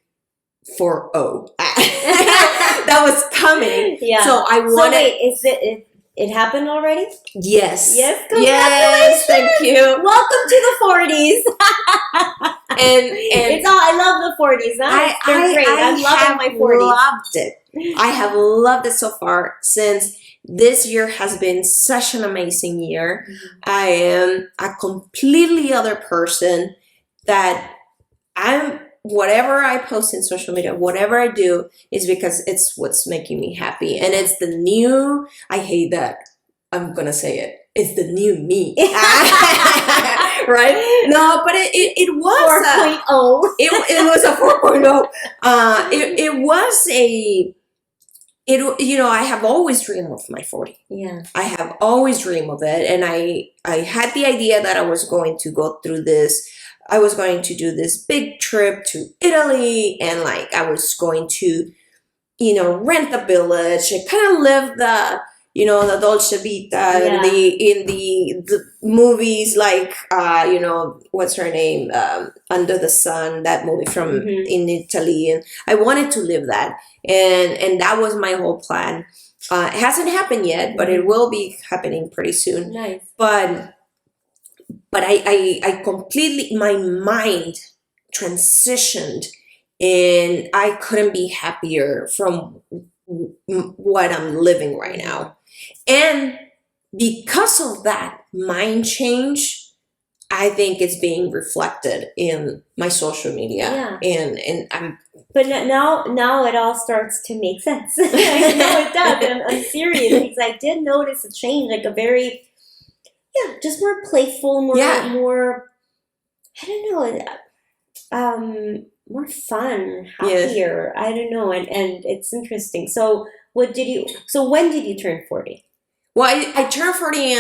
4-0 that was coming. So I wanted. So wait, it happened already? Yes. Yes. Congratulations. Yes, thank you. Welcome to the 40s. and it's all. I love the 40s. They're great. I'm loving my 40s. Loved it. I have loved it so far since this year has been such an amazing year. I am a completely other person that whatever I post in social media, whatever I do is because it's what's making me happy. And it's the new, I hate that I'm going to say it. It's the new me. Right? No, but it was 4.0. It was a 4.0. It was I have always dreamed of my 40. Yeah. I have always dreamed of it. And I had the idea that I was going to go through this. I was going to do this big trip to Italy, and like I was going to, rent a village and kind of live the Dolce Vita in the movies, like what's her name, Under the Sun, that movie from in Italy, and I wanted to live that, and that was my whole plan. It hasn't happened yet, but it will be happening pretty soon. Nice, But I completely, my mind transitioned, and I couldn't be happier from what I'm living right now. And because of that mind change, I think it's being reflected in my social media. And I'm. But now it all starts to make sense. No, it does. I'm serious because I did notice a change, like a very. Yeah, just more playful, more, I don't know, more fun, happier. I don't know, and it's interesting. So, when did you turn 40? Well, I turned 40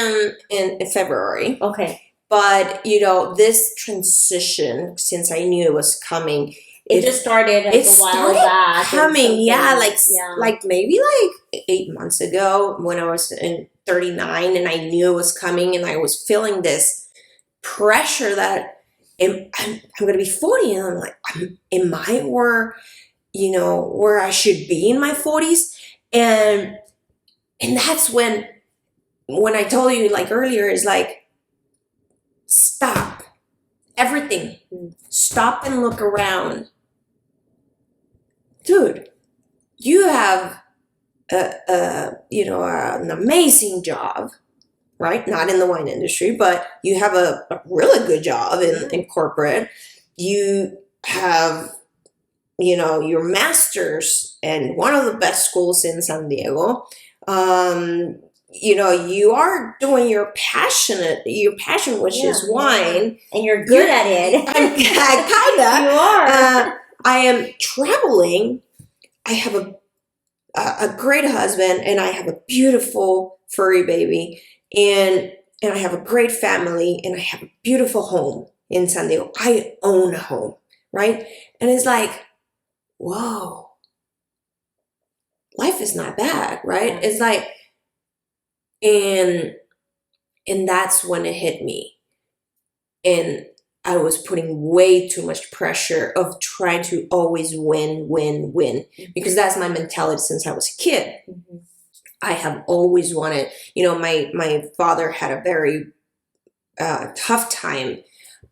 in February. Okay. But, this transition, since I knew it was coming, it just started a while back. Coming, like maybe 8 months ago when I was in 39 and I knew it was coming, and I was feeling this pressure that I'm going to be 40, and I'm like, am I where I should be in my 40s? And that's when I told you earlier is stop everything, stop and look around. Dude, you have an amazing job, right? Not in the wine industry, but you have a really good job in corporate. You have, your master's in one of the best schools in San Diego. You are doing your passion, which is wine. And you're good at it. Kinda. You are. I am traveling. I have a great husband, and I have a beautiful furry baby, and I have a great family, and I have a beautiful home in San Diego. I own a home, right? And it's like, whoa, life is not bad, right? Yeah. It's like, and that's when it hit me. And I was putting way too much pressure of trying to always win, because that's my mentality since I was a kid. Mm-hmm. I have always wanted, my father had a very tough time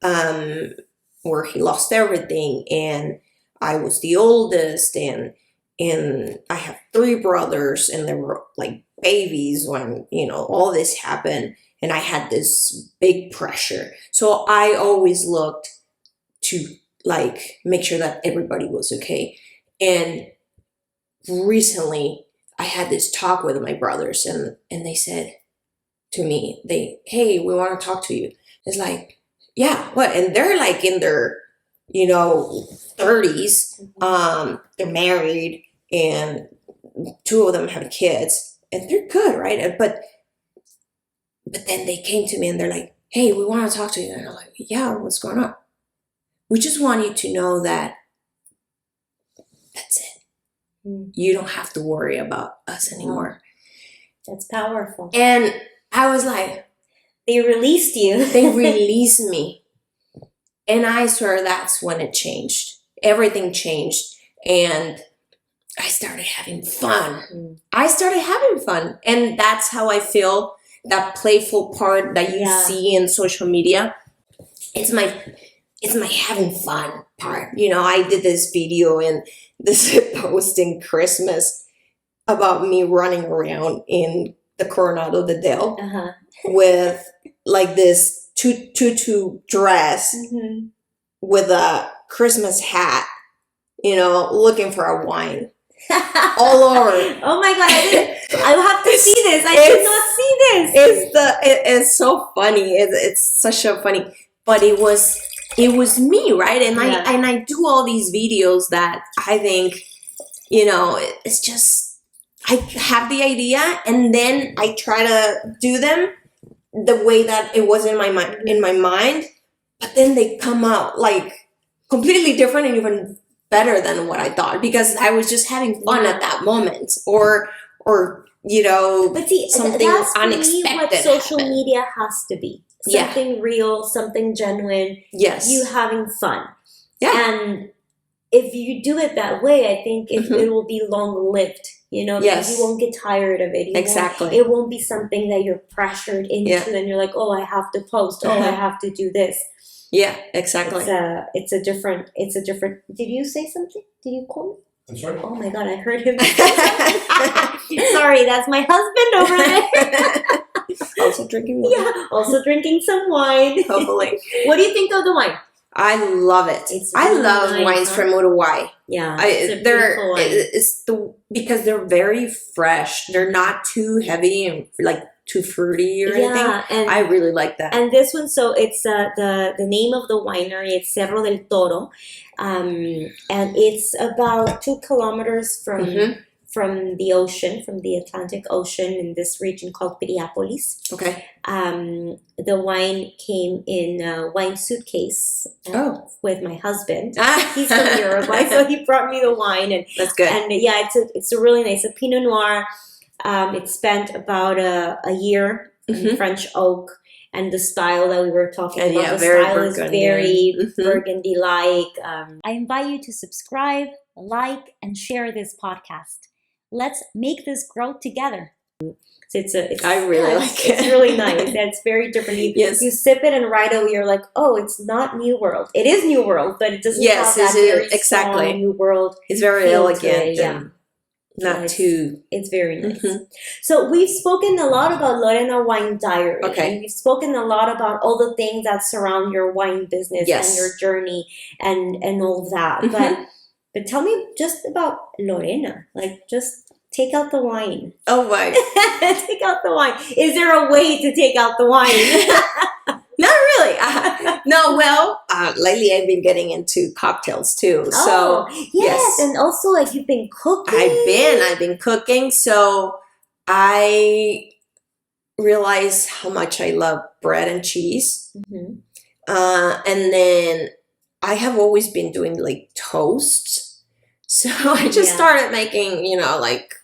where he lost everything, and I was the oldest, and I have 3 brothers, and they were like babies when, all this happened. And I had this big pressure. So I always looked to like make sure that everybody was okay. And recently I had this talk with my brothers, and they said to me, hey, we want to talk to you. It's like, yeah, what? And they're like in their, 30s. They're married, and 2 of them have kids, and they're good, right? But then they came to me and they're like, hey, we want to talk to you. And I'm like, yeah, what's going on? We just want you to know that that's it. You don't have to worry about us anymore. That's powerful. And I was like, they released you. They released me. And I swear that's when it changed. Everything changed. And I started having fun. And that's how I feel. That playful part that you see in social media, it's my having fun part. I did this video and this post in Christmas about me running around in the Coronado de Del with like this tutu dress with a Christmas hat, looking for a wine. All over. Oh my God! I have to see this. I did not see this. It's so funny. It's such a funny. But it was me, right? And I do all these videos that I think, it's just I have the idea and then I try to do them the way that it was in my mind, but then they come out like completely different and even better than what I thought, because I was just having fun at that moment, or but see, something that's unexpected. What social media has to be. Something real, something genuine. Yes. You having fun. Yeah. And if you do it that way, I think it will be long lived. Because you won't get tired of it. It won't be something that you're pressured into and you're like, oh, I have to post. Oh, I have to do this. Yeah, exactly. It's a different. Did you say something? Did you call me? I'm sorry? Oh my God, I heard him. Sorry, that's my husband over there. Also drinking wine. Yeah, also drinking some wine. Hopefully. What do you think of the wine? I love it. I love wines from Uruguay. Yeah, because they're very fresh. They're not too heavy and like too fruity or anything. And I really like that. And this one, so it's the name of the winery. It's Cerro del Toro, and it's about 2 kilometers from the ocean, from the Atlantic Ocean, in this region called Piriápolis. Okay. The wine came in a wine suitcase with my husband. He's from Uruguay, so he brought me the wine, and that's good. And it's a really nice, a Pinot Noir. It spent about a year in French oak, and the style that we were talking about, the style is very Burgundy-like. I invite you to subscribe, like, and share this podcast. Let's make this grow together. I really like it. It's really nice. It's very different. You sip it and right away you're like, oh, it's not New World. It is New World, but it doesn't have that very strong New World. It's very elegant. Not too. It's very nice. So we've spoken a lot about Lorena Wine Diary. Okay. And we've spoken a lot about all the things that surround your wine business and your journey and all that. But tell me just about Lorena. Like, just take out the wine. Oh my. Take out the wine. Is there a way to take out the wine? Not really. No, well, lately I've been getting into cocktails too. So yes, and also like you've been cooking. I've been cooking. So I realized how much I love bread and cheese. And then I have always been doing like toasts. So I just started making, like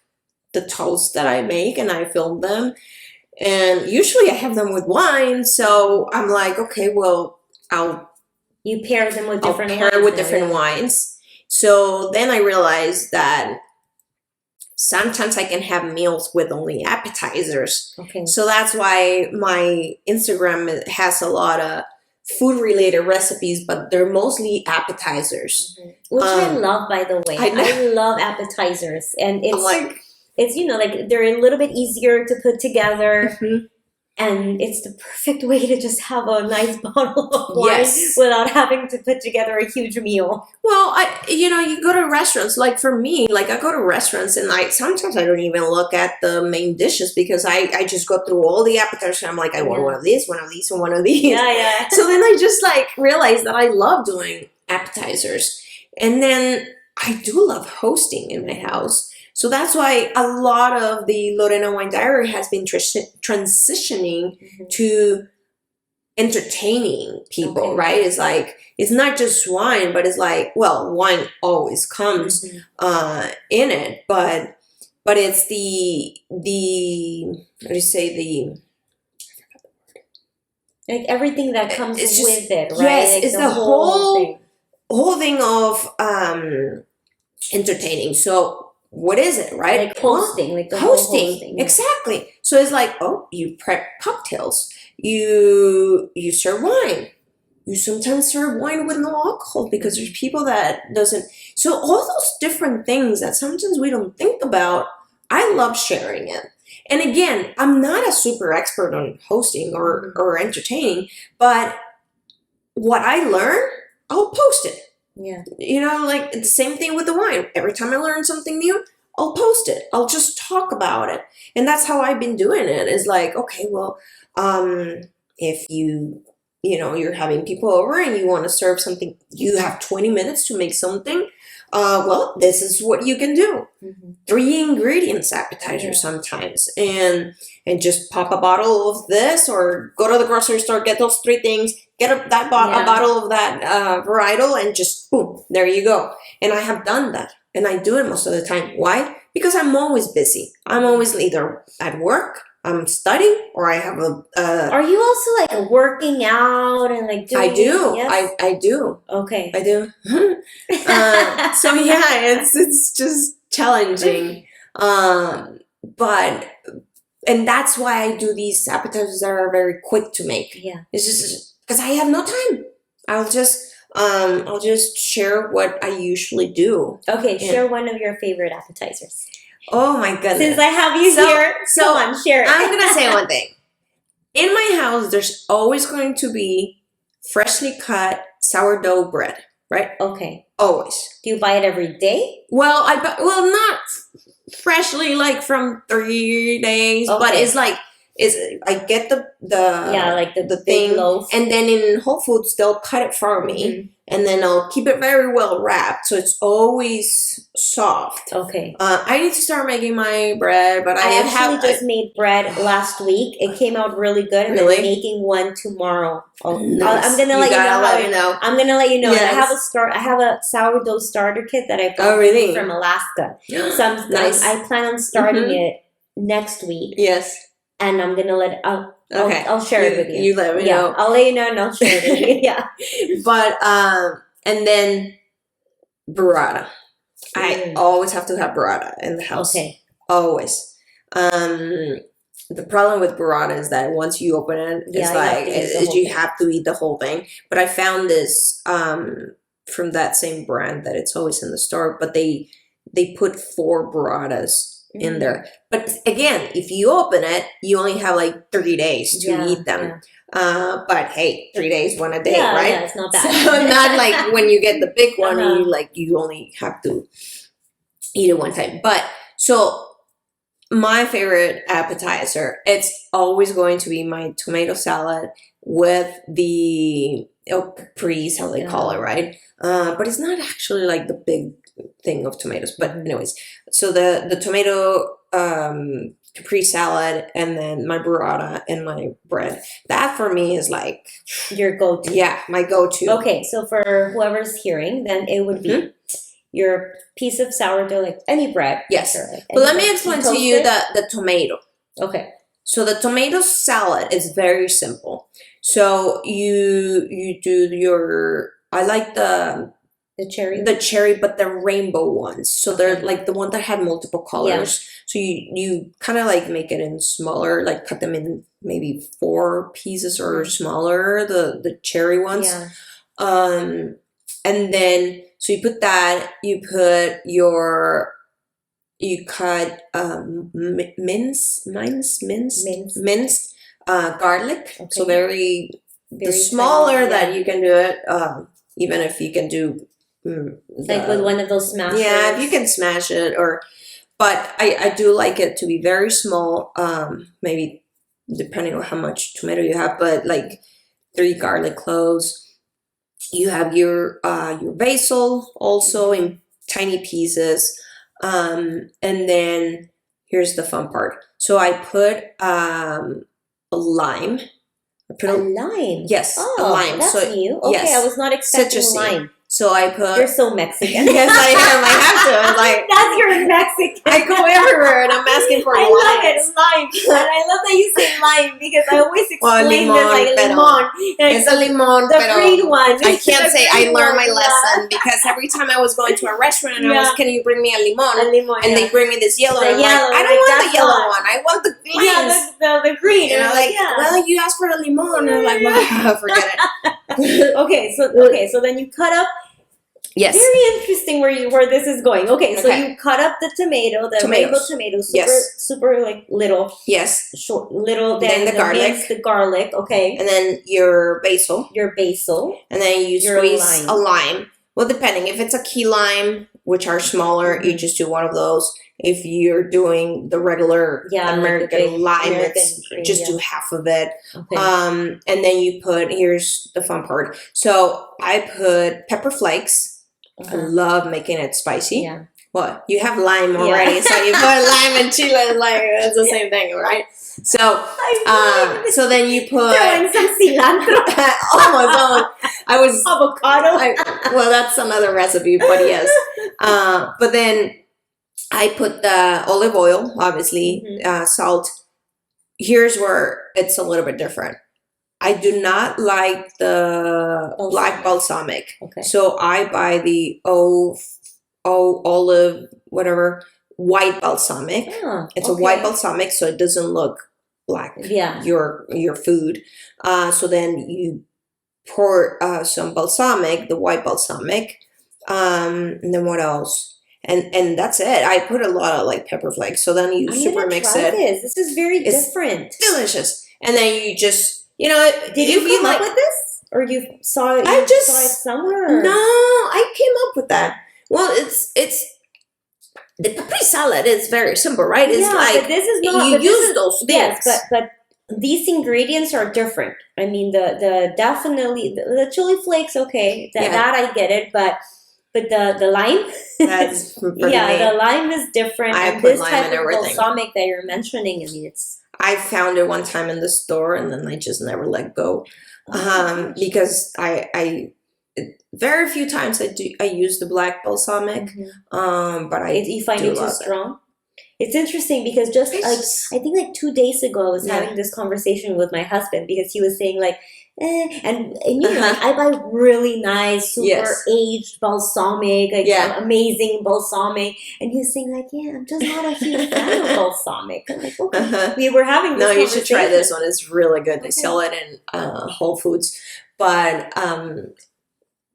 the toasts that I make, and I film them. And usually I have them with wine. So I'm like, okay, well, I'll You pair them with different I'll pair wines. With different wines. So then I realized that sometimes I can have meals with only appetizers. Okay. So that's why my Instagram has a lot of food related recipes, but they're mostly appetizers. Which I love, by the way. I love appetizers. And it's, you know, like they're a little bit easier to put together. And it's the perfect way to just have a nice bottle of wine without having to put together a huge meal. Well, you go to restaurants. Like for me, like I go to restaurants and sometimes I don't even look at the main dishes because I just go through all the appetizers and I'm like, I want one of these, and one of these. Yeah. So then I just like realized that I love doing appetizers. And then I do love hosting in my house. So that's why a lot of the Lorena Wine Diary has been transitioning to entertaining people, right? It's like, it's not just wine, but it's like, well, wine always comes in it, but it's the what do you say, like everything that comes with it, right? Yes, like it's the whole thing of entertaining. So what is it, right? Like hosting, like the hosting. Exactly. So it's like, oh, you prep cocktails, you serve wine, you sometimes serve wine with no alcohol because there's people that doesn't. So all those different things that sometimes we don't think about, I love sharing it. And again, I'm not a super expert on hosting or entertaining, but what I learn, I'll post it. Yeah. You know, like the same thing with the wine. Every time I learn something new, I'll post it. I'll just talk about it. And that's how I've been doing it. Is like, okay, well, if you're having people over and you want to serve something, you have 20 minutes to make something. Well, this is what you can do. 3 ingredients appetizer sometimes. And just pop a bottle of this or go to the grocery store, get those 3 things, get a bottle of that varietal and just boom, there you go. And I have done that. And I do it most of the time. Why? Because I'm always busy. I'm always either at work, I'm studying, or I have Are you also like working out and like doing? I do. Yes? I do. Okay. I do. So yeah, it's just challenging. And that's why I do these appetizers that are very quick to make. Yeah. It's just because I have no time. I'll just share what I usually do. Okay, share one of your favorite appetizers. Oh my goodness. Since I have you here, come on, share it. I'm going to say one thing. In my house, there's always going to be freshly cut sourdough bread, right? Okay. Always. Do you buy it every day? Well, not freshly, like from 3 days, but it's like, I get the big thing, loaf. And then in Whole Foods they'll cut it for me, and then I'll keep it very well wrapped, so it's always soft. Okay. I need to start making my bread, but I actually just made bread last week. It came out really good. And really? I'm making one tomorrow. Nice. I'm gonna let you know. I'm gonna let you know. Yes. I have a sourdough starter kit that I bought from Alaska. So nice. I plan on starting it next week. Yes. And I'm gonna I'll share it with you. You let me know. I'll let you know and I'll share it with you. Yeah. But and then burrata. I always have to have burrata in the house. Okay. Always. The problem with burrata is that once you open it, it's you have to eat the whole thing. But I found this from that same brand that it's always in the store, but they put 4 burratas in there. But again, if you open it, you only have like 30 days to eat them. Yeah. But hey, 3 days, 1 a day, right? Yeah, it's not bad. So not like when you get the big one, you only have to eat it one time. But so my favorite appetizer, it's always going to be my tomato salad with the caprese, how they call it, right? But it's not actually like the big thing of tomatoes. But anyways, so the tomato caprese salad and then my burrata and my bread. That for me is like your go-to. Yeah, my go-to. Okay, so for whoever's hearing, then it would be your piece of sourdough, like any bread. Yes. Sure, like but let me explain to you the tomato. Okay. So the tomato salad is very simple. So you do your, I like the cherry, but the rainbow ones. So they're like the one that had multiple colors. Yeah. So you kind of like make it in smaller, like cut them in maybe 4 pieces or smaller, the cherry ones. Yeah. And then so you put that, you cut minced garlic. Okay. So very the smaller tiny, that you can do it, even if you can do like with one of those smashers. Yeah, if you can smash it, but I do like it to be very small, maybe depending on how much tomato you have, but like 3 garlic cloves. You have your basil also in tiny pieces, and then here's the fun part. So I put a lime. A lime? Yes, oh, a lime. That's so, new. Okay, yes, I was not expecting lime. So I put... You're so Mexican. Yes, I am. I have to. I'm like... That's your Mexican. I go everywhere and I'm asking for lime. I love it, lime. And I love that you say lime because I always explain this like limon. It's a limon, the green one. I can't say I learned my lesson because every time I was going to a restaurant and I was, can you bring me a limon? And they bring me this yellow. And I'm like, I don't want the yellow one. I want the green. Yeah, the green. And I'm like, well, you asked for a limon. And I'm like, well, forget it. Okay, so then you cut up. Yes. Very interesting where this is going. Okay, so you cut up the tomato, the rainbow tomato, super like little. Yes. Short, little. Then the garlic. The garlic, okay. And then your basil. And then you squeeze a lime. Well, depending. If it's a key lime, which are smaller, you just do one of those. If you're doing the regular American lime, just do half of it. Okay. And then you put, here's the fun part. So I put pepper flakes. I love making it spicy. Yeah. Well, you have lime already, so you put lime and chile, like it's the same thing, right? So, so then you put throwing some cilantro. almost. I was avocado. Well, that's another recipe, but yes. But then I put the olive oil, obviously, salt. Here's where it's a little bit different. I do not like the black balsamic. Okay. So I buy the olive, whatever, white balsamic. It's a white balsamic, so it doesn't look like your food. So then you pour some balsamic, the white balsamic, and then what else? And that's it. I put a lot of like pepper flakes. So then you super mix it. This is very different. Delicious. And then you just... You know, did you come up with this, or you saw it? Saw it somewhere? No, I came up with that. Well, it's the Capri salad is very simple, right? It's but this is not. You use those things. Yes, but these ingredients are different. I mean, the definitely the chili flakes. Okay, that I get it, but the lime. That's the lime is different. I and put this lime type in of everything. balsamic that you're mentioning. I mean, it's. I found it one time in the store and then I just never let go. Because I very few times I use the black balsamic. But you find it too strong? It's interesting because I think like 2 days ago I was having this conversation with my husband because he was saying like, and you know, like, I buy really nice, super aged balsamic, like amazing balsamic, and he was saying like, I'm just not a huge fan of balsamic. I'm like, okay, we were having this you should try this one. It's really good. They sell it in Whole Foods, but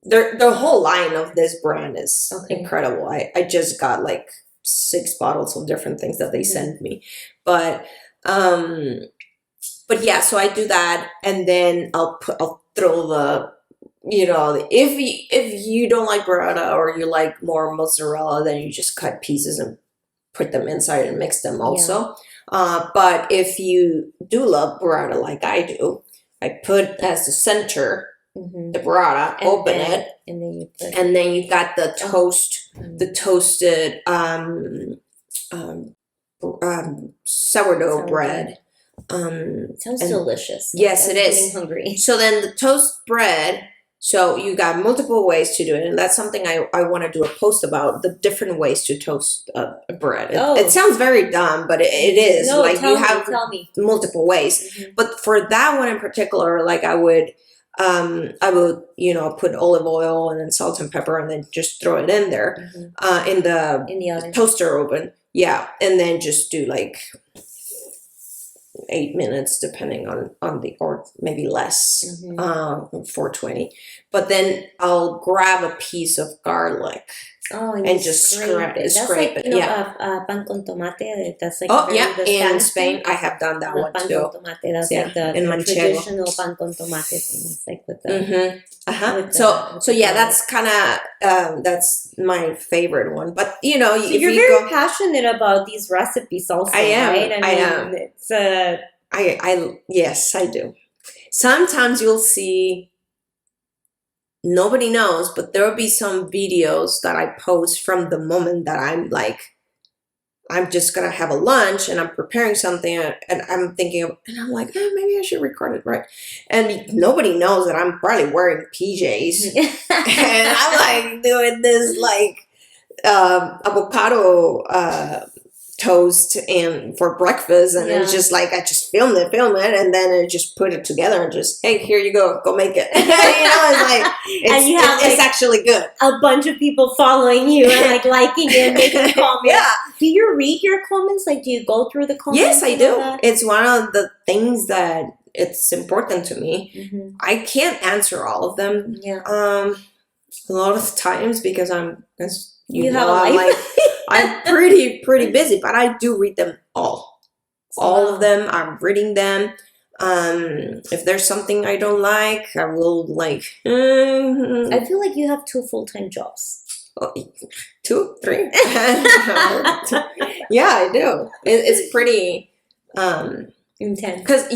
the whole line of this brand is incredible. I just got like 6 bottles of different things that they sent me, but yeah, so I do that, and then I'll throw the, if you don't like burrata or you like more mozzarella, then you just cut pieces and put them inside and mix them also. But if you do love burrata like I do, I put as the center the burrata, and open it, and then you got the toasted sourdough bread. Sounds delicious. Yes, it is. I'm hungry. So then the toast bread, So you got multiple ways to do it, and that's something I want to do a post about, the different ways to toast bread. It sounds very dumb, but it is. No, like you have tell me. multiple ways. But for that one in particular, like I would put olive oil and then salt and pepper and then just throw it in there in the oven. Toaster oven. Yeah, and then just do like 8 minutes depending on the, or maybe less, 420. But then I'll grab a piece of garlic and just scrape it. That's scrape like, it. Pan con tomate. That's like in Spain I have done that one pan too. Con tomate. That's like the traditional pan con tomate thing. It's like with the so that's kind of that's my favorite one. But so if you're very passionate about these recipes also. I am. Right? I am. It's yes, I do. Sometimes you'll see, nobody knows, but there'll be some videos that I post from the moment that I'm like, I'm just gonna have a lunch and I'm preparing something and I'm thinking of, and I'm like, maybe I should record it, right? And nobody knows that I'm probably wearing PJs and I'm like doing this like avocado toast and for breakfast, and it's just like I just film it and then I just put it together and just, hey, here you go make it. It's like and you have it's actually good. A bunch of people following you and like liking it and making comments. Do you read your comments? Like, do you go through the comments? Yes, I do. It's one of the things that it's important to me. I can't answer all of them. A lot of times because I'm I'm pretty busy, but I do read them all. All of them. I'm reading them. If there's something I don't like, I will like. I feel like you have 2 full-time jobs. 2, 3. Yeah, I do. It's pretty intense. Because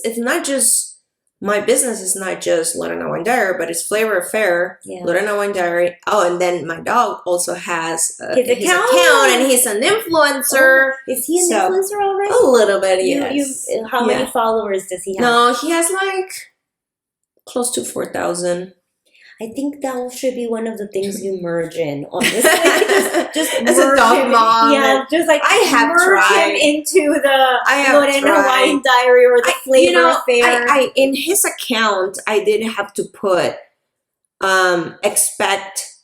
it's not just. My business is not just Lorena Wine Diary, but it's Flavor Affair, Lorena Wine Diary. Oh, and then my dog also has his account, and he's an influencer. Is he an influencer already? A little bit, yes. How many followers does he have? No, he has like close to 4,000. I think that should be one of the things you merge in, honestly. just as a dog mom. Yeah, just like I have merge tried. him into the Lorena Wine Diary or the Flavor Affair. I in his account, I did have to put expect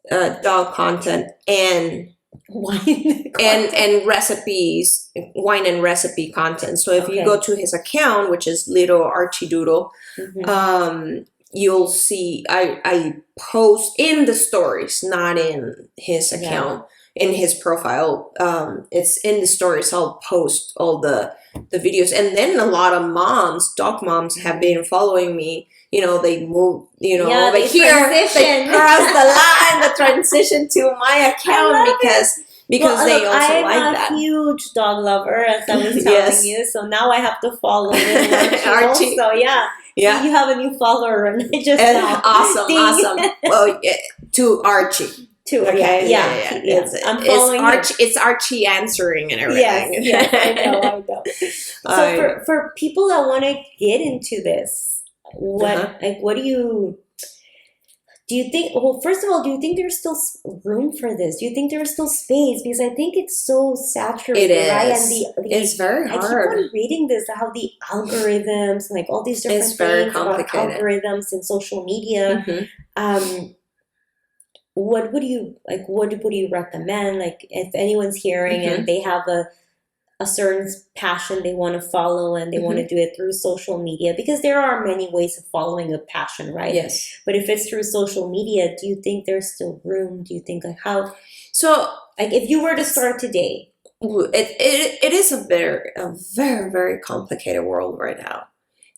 dog content and wine and recipes, wine and recipe content. So if you go to his account, which is Little Archie Doodle, you'll see I post in the stories, not in his account, in his profile. It's in the stories. I'll post all the videos. And then a lot of dog moms have been following me. They move, over here, they cross the line, the transition to my account because they also like that. I'm a huge dog lover, as I was telling you. So now I have to follow Archie. So you have a new follower, and I just awesome. Well, to Archie. I'm following Archie. It's Archie answering and everything. Yes, I know. So for people that want to get into this, what do you think? Well, first of all, do you think there's still room for this? Do you think there's still space? Because I think it's so saturated, right? And it's very hard. I keep on reading this, how the algorithms and like all these different things about algorithms and social media. What would you like? What would you recommend? Like, if anyone's hearing and they have a certain passion they want to follow and they want to do it through social media, because there are many ways of following a passion, right? Yes. But if it's through social media, do you think there's still room? Do you think like how? So like if you were to start today, it is a very very complicated world right now,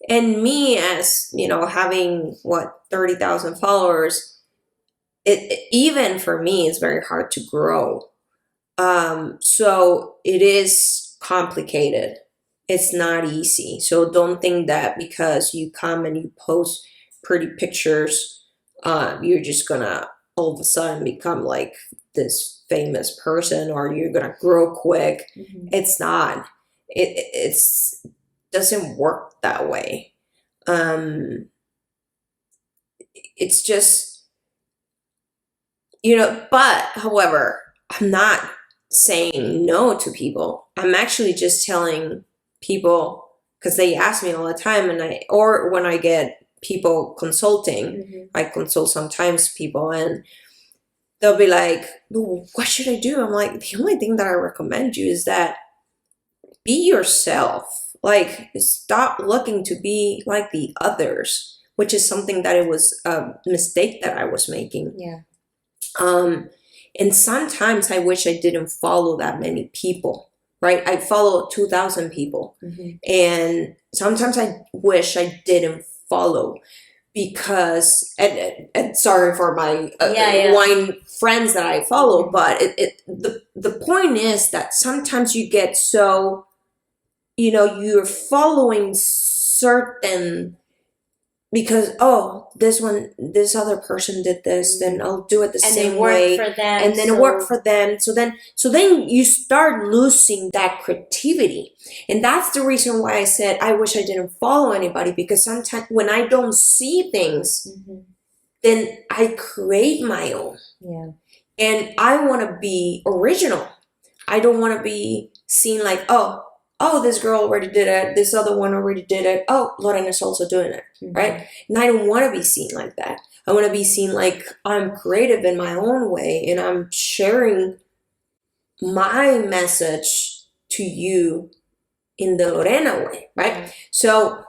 and me as having 30,000 followers, it even for me is very hard to grow. So it is complicated. It's not easy. So don't think that because you come and you post pretty pictures, you're just gonna all of a sudden become like this famous person or you're gonna grow quick. It's not. It's doesn't work that way. it's just, but however, I'm not saying no to people. I'm actually just telling people, because they ask me all the time, or when I get people consulting, I consult sometimes people, and they'll be like, well, what should I do? I'm like, the only thing that I recommend you is that be yourself. Like, stop looking to be like the others, which is something that it was a mistake that I was making. Yeah. And sometimes I wish I didn't follow that many people, right? I follow 2,000 people. And sometimes I wish I didn't follow because, and sorry for my wine friends that I follow, but the point is that sometimes you get so, you're following certain, because this other person did this, then I'll do it the same way, and then it worked for them. So then you start losing that creativity, and that's the reason why I said I wish I didn't follow anybody, because sometimes when I don't see things, then I create my own. Yeah, and I want to be original. I don't want to be seen like, oh, this girl already did it. This other one already did it. Oh, Lorena's also doing it, right? And I don't want to be seen like that. I want to be seen like I'm creative in my own way, and I'm sharing my message to you in the Lorena way, right? So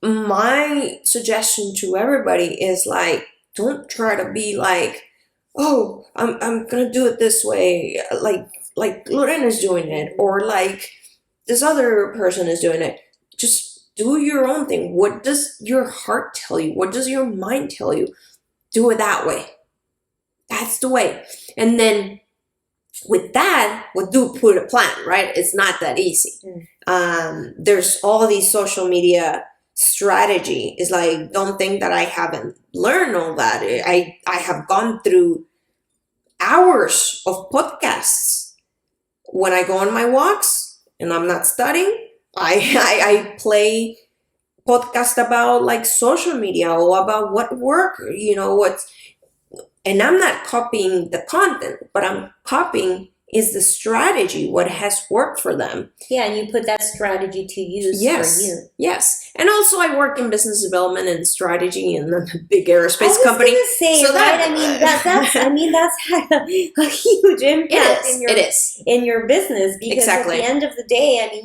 my suggestion to everybody is like, don't try to be like, oh, I'm gonna do it this way, like Lorena's doing it, or like this other person is doing it. Just do your own thing. What does your heart tell you? What does your mind tell you? Do it that way. That's the way. And then with that, put a plan, right? It's not that easy. There's all these social media strategy. It's like, don't think that I haven't learned all that. I have gone through hours of podcasts. When I go on my walks, and I'm not studying, I play podcast about like social media or about what work, and I'm not copying the content, but I'm copying is the strategy, what has worked for them. Yeah, and you put that strategy to use for you. Yes. And also I work in business development and strategy in a big aerospace company. I was going to say, so that's had a huge impact in your business, because at the end of the day,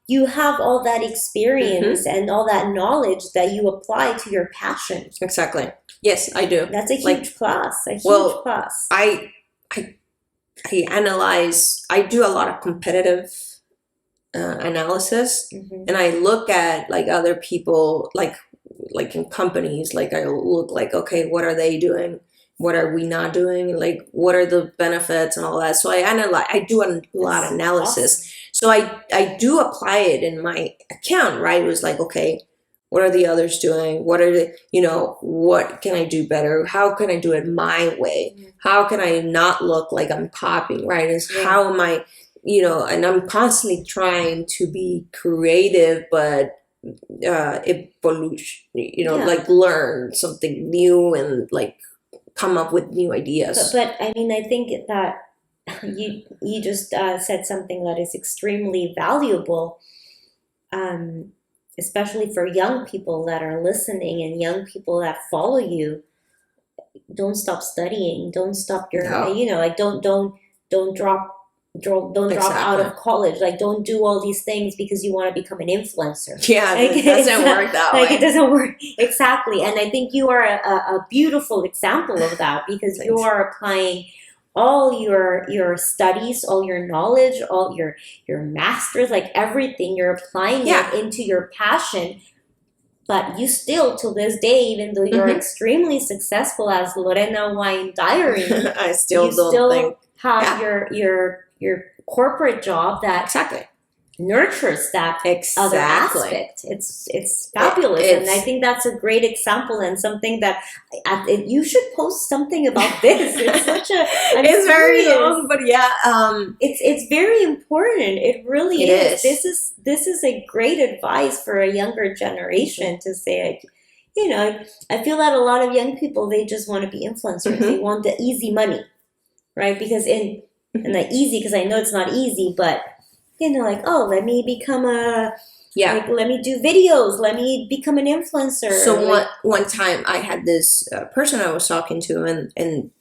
you have all that experience and all that knowledge that you apply to your passion. Exactly. Yes, I do. That's a huge plus. Plus. I analyze. I do a lot of competitive analysis, and I look at like other people, like in companies. Like I look like, okay, what are they doing? What are we not doing? Like, what are the benefits and all that? So I analyze. I do a lot of analysis. Awesome. So I do apply it in my account. Right? It was like, okay, what are the others doing? What are the, what can I do better? How can I do it my way? How can I not look like I'm copying, right? How am I, and I'm constantly trying to be creative, but evolution, like learn something new and like come up with new ideas. But I think that you just said something that is extremely valuable, especially for young people that are listening and young people that follow you. Don't stop studying. Don't stop your, like don't drop out of college. Like, don't do all these things because you want to become an influencer. Yeah, it doesn't work that way. It doesn't work. Exactly. And I think you are a beautiful example of that, because you are applying all your studies, all your knowledge, all your masters, like everything, you're applying it into your passion. But you still, to this day, even though you're extremely successful as Lorena Wine Diary, I still have your corporate job that nurtures that other aspect. It's fabulous, and I think that's a great example and something that you should post something about this. It's such a it's very long, but it's very important. It really is. This is a great advice for a younger generation to say, like, you know, I feel that a lot of young people, they just want to be influencers. They want the easy money, right? Because and the easy, because I know it's not easy, but you know, like, oh, let me become like, let me do videos, let me become an influencer. So one time I had this person I was talking to, and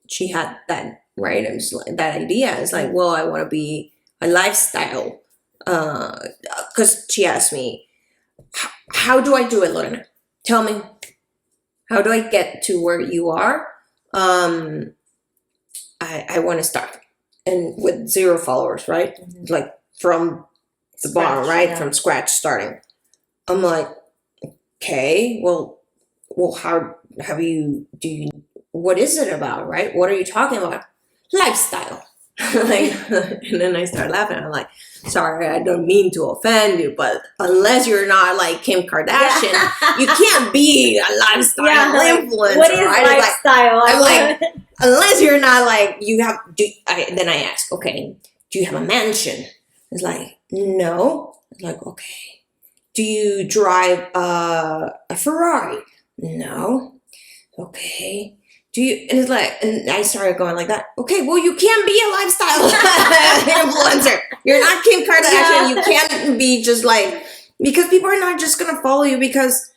she had that, right? It was like, that idea. It's like, well, I want to be a lifestyle, because she asked me, how do I do it, Lorena? Tell me, how do I get to where you are? I want to start, and with 0 followers, right? Like from the bottom, right? From scratch, starting. I'm like, okay, well, how have you, what is it about, right? What are you talking about? Lifestyle. Like, and then I start laughing. I'm like, sorry, I don't mean to offend you, but unless you're not like Kim Kardashian, you can't be a lifestyle influencer. What is right? lifestyle? I'm like, unless you're not like, you have, then I ask, okay, do you have a mansion? It's like, no. It's like, okay. Do you drive a Ferrari? No. Okay. Do you? And it's like, and I started going like that. Okay, well, you can't be a lifestyle influencer. You're not Kim Kardashian. You can't be just like, because people are not just gonna follow you because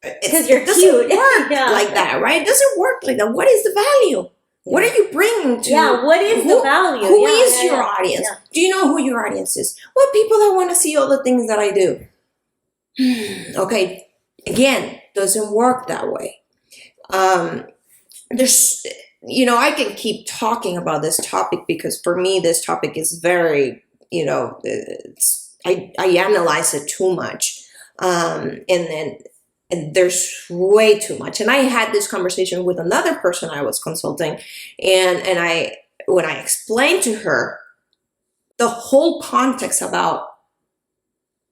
you're cute. Work like that, right? It doesn't work like that. What is the value? What are you bringing to? What is the value? Who is your audience? Do you know who your audience is? Well, people that want to see all the things that I do. Okay, again, doesn't work that way. There's, I can keep talking about this topic because for me, this topic is very, I analyze it too much. And there's way too much. And I had this conversation with another person I was consulting, and when I explained to her the whole context about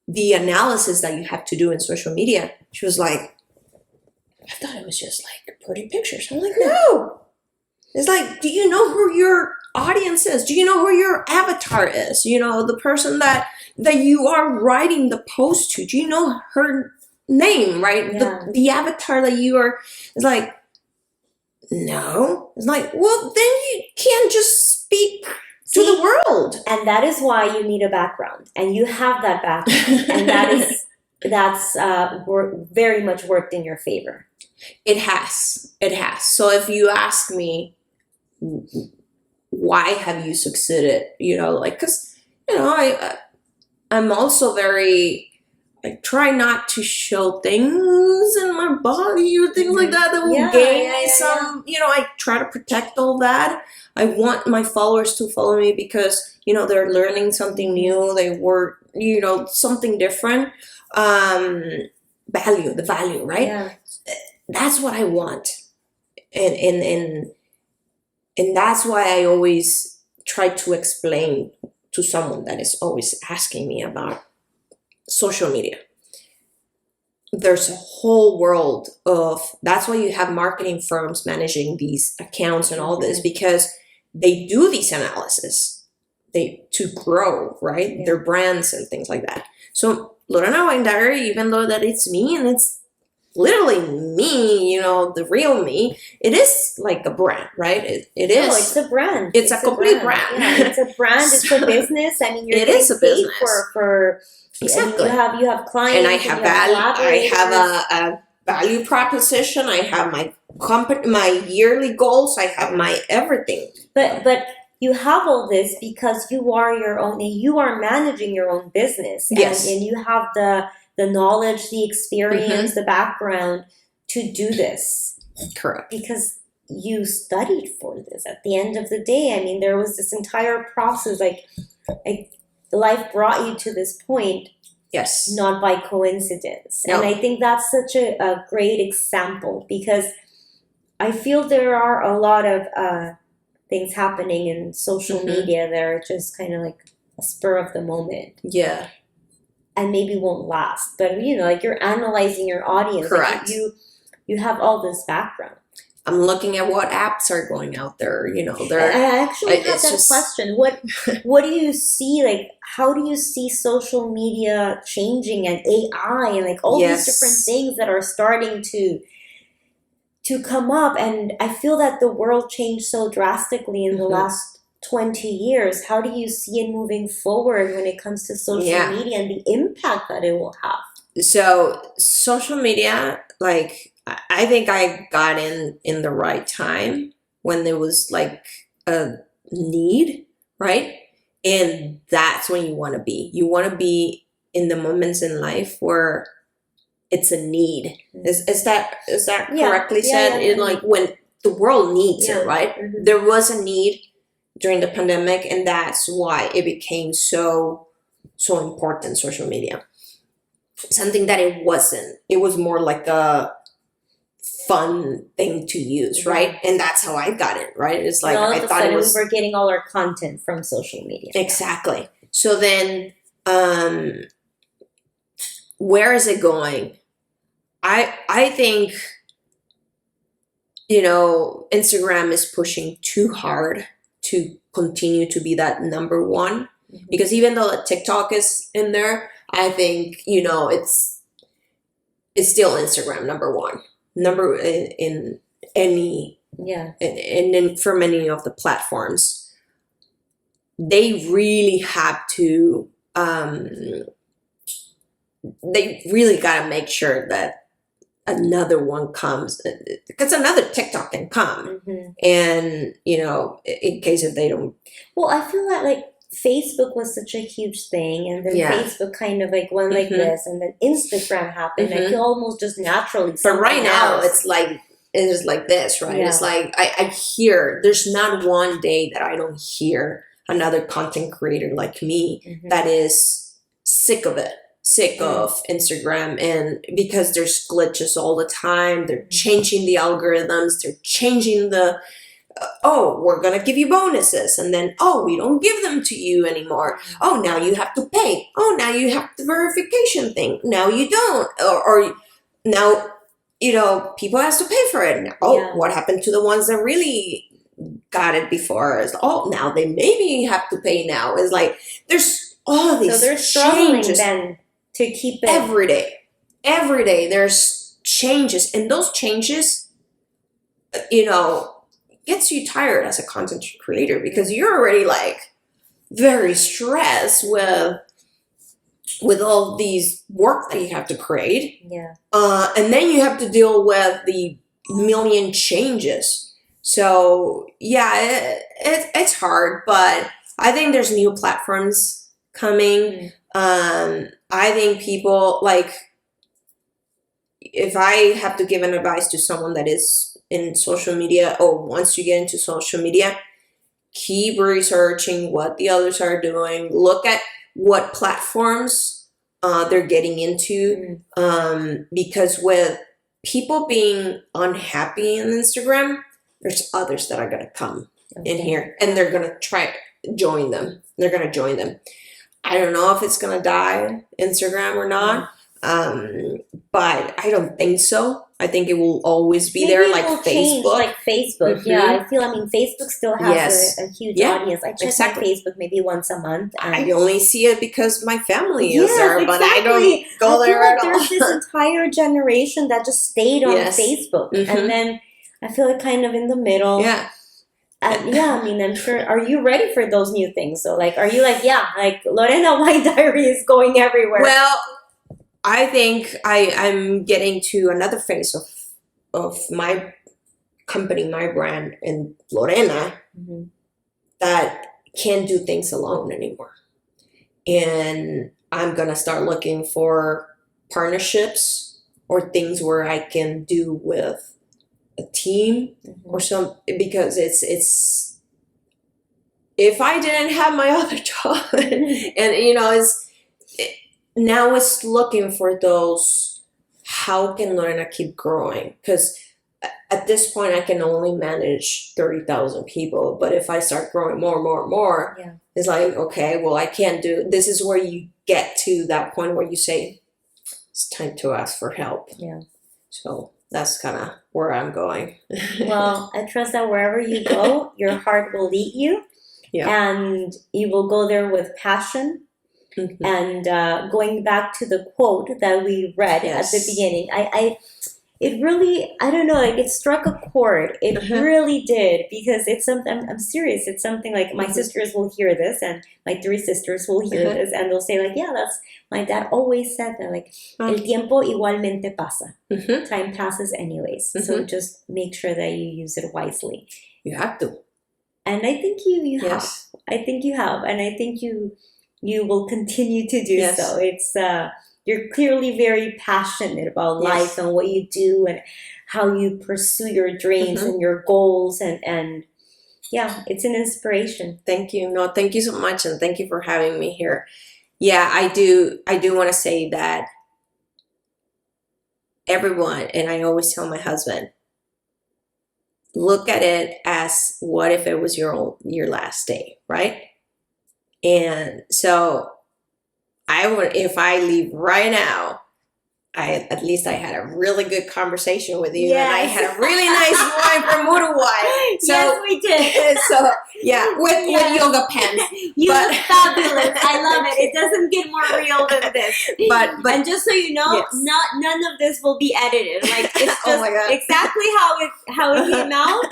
the analysis that you have to do in social media, she was like, I thought it was just like pretty pictures. I'm like, no. It's like, do you know who your audience is? Do you know who your avatar is? The person that you are writing the post to. Do you know her name, right? Yeah. The avatar that you are. It's like, no. It's like, well, then you can't just speak to the world. And that is why you need a background. And you have that background. And that's very much worked in your favor. It has. So if you ask me, why have you succeeded? Because, I'm also very, I try not to show things in my body or things like that will gain me some, I try to protect all that. I want my followers to follow me because, they're learning something new. They were, something different. The value, right? Yeah. That's what I want. And that's why I always try to explain to someone that is always asking me about social media. There's a whole world that's why you have marketing firms managing these accounts and all this, because they do these analysis to grow, right? Their brands and things like that. So Lorena Wine Diary, even though that it's me and it's literally me, the real me, it is like a brand, right? It is. Oh, it's a brand. It's a complete brand. Yeah, it's a brand. It's a business. I mean, you're it is a business for exactly. You have clients, and I have value. I have a value proposition. I have my company, my yearly goals. I have my everything. But you have all this because you are your own. You are managing your own business. Yes, and you have the knowledge, the experience, the background to do this. Correct. Because you studied for this. At the end of the day, I mean, there was this entire process. Life brought you to this point. Yes. Not by coincidence. No. And I think that's such a great example, because I feel there are a lot of things happening in social media that are just kind of like a spur of the moment. Yeah. And maybe won't last. But, you're analyzing your audience. Correct. Like you have all this background. I'm looking at what apps are going out there. You know, I actually had that question. What do you see? Like, how do you see social media changing and AI and like all these different things that are starting to come up? And I feel that the world changed so drastically in the last 20 years. How do you see it moving forward when it comes to social media and the impact that it will have? So social media, like, I think I got in the right time when there was like a need, right? And that's when you want to be. You want to be in the moments in life where it's a need. Is that correctly said? Yeah. Like when the world needs it, right? There was a need during the pandemic, and that's why it became so important, social media. Something that it wasn't. It was more like a fun thing to use, right? And that's how I got it, right? It's like I thought it was, we were getting all our content from social media. Exactly. So then where is it going? I think, you know, Instagram is pushing too hard to continue to be that number one, because even though TikTok is in there, I think, you know, it's still Instagram number one. Number in any and then for many of the platforms, they really have to they really got to make sure that another one comes, because another TikTok can come, and you know, in case if they don't. Well, I feel that like Facebook was such a huge thing, and then Facebook kind of like went like this, and then Instagram happened. I feel almost just naturally. But right now, it's like this, right? It's like I hear, there's not one day that I don't hear another content creator like me that is sick of it, sick of Instagram, and because there's glitches all the time, they're changing the algorithms, they're changing the. Oh, we're going to give you bonuses. And then, oh, we don't give them to you anymore. Oh, now you have to pay. Oh, now you have the verification thing. Now you don't. Or now, you know, people have to pay for it. What happened to the ones that really got it before? Oh, now they maybe have to pay now. It's like, there's all these So they're struggling then to keep it. Every day there's changes. And those changes, you know, gets you tired as a content creator, because you're already like very stressed with all these work that you have to create. And then you have to deal with the million changes. So it's hard, but I think there's new platforms coming. I think people, like, if I have to give an advice to someone that is in social media or wants to get into social media, keep researching what the others are doing. Look at what platforms they're getting into, because with people being unhappy on Instagram, there's others that are going to come in here, and they're going to try join them. They're going to join them. I don't know if it's going to die, Instagram, or not. But I don't think so. I think it will always be there, like Facebook. Change, like Facebook. I feel. I mean, Facebook still has a huge audience. I check my Facebook maybe once a month. I only see it because my family is there, but I don't go there at all. There's this entire generation that just stayed on Facebook, and then I feel like kind of in the middle. I mean, I'm sure. Are you ready for those new things? So, like, are you like, like Lorena Wine Diary is going everywhere? Well, I think I'm getting to another phase of my company, my brand, and Lorena, that can't do things alone anymore. And I'm going to start looking for partnerships or things where I can do with a team or because it's if I didn't have my other job and you know, now it's looking for those, how can Lorena keep growing? Because at this point I can only manage 30,000 people, but if I start growing more, it's like, okay, well, I can't do, this is where you get to that point where you say, it's time to ask for help. Yeah. So that's kind of where I'm going. Well, I trust that wherever you go, your heart will lead you. Yeah. And you will go there with passion. Mm-hmm. And going back to the quote that we read at the beginning, it really, I don't know, like it struck a chord. It really did, because it's something, I'm serious. It's something like my sisters will hear this, and my 3 sisters will hear this, and they'll say like, yeah, that's, my dad always said that, like, el tiempo igualmente pasa. Time passes anyways. So just make sure that you use it wisely. You have to. And I think you have. I think you have. And I think you will continue to do so. It's you're clearly very passionate about life and what you do and how you pursue your dreams and your goals, and yeah, it's an inspiration. Thank you. No, thank you so much, and thank you for having me here. Yeah, I do want to say that everyone, and I always tell my husband, look at it as, what if it was your last day, right? And so if I leave right now, at least I had a really good conversation with you, and I had a really nice wine from Uruguay. So, yes, we did. So with yoga pants. You look fabulous. I love it. It doesn't get more real than this. But and just so you know, none of this will be edited. Like, it's just exactly how it came out.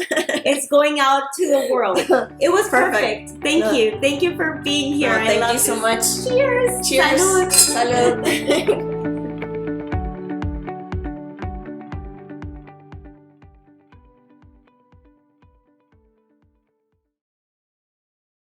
It's going out to the world. It was perfect. Thank you. Thank you for being here. Thank you so much. Cheers. Cheers. Salud. Salud.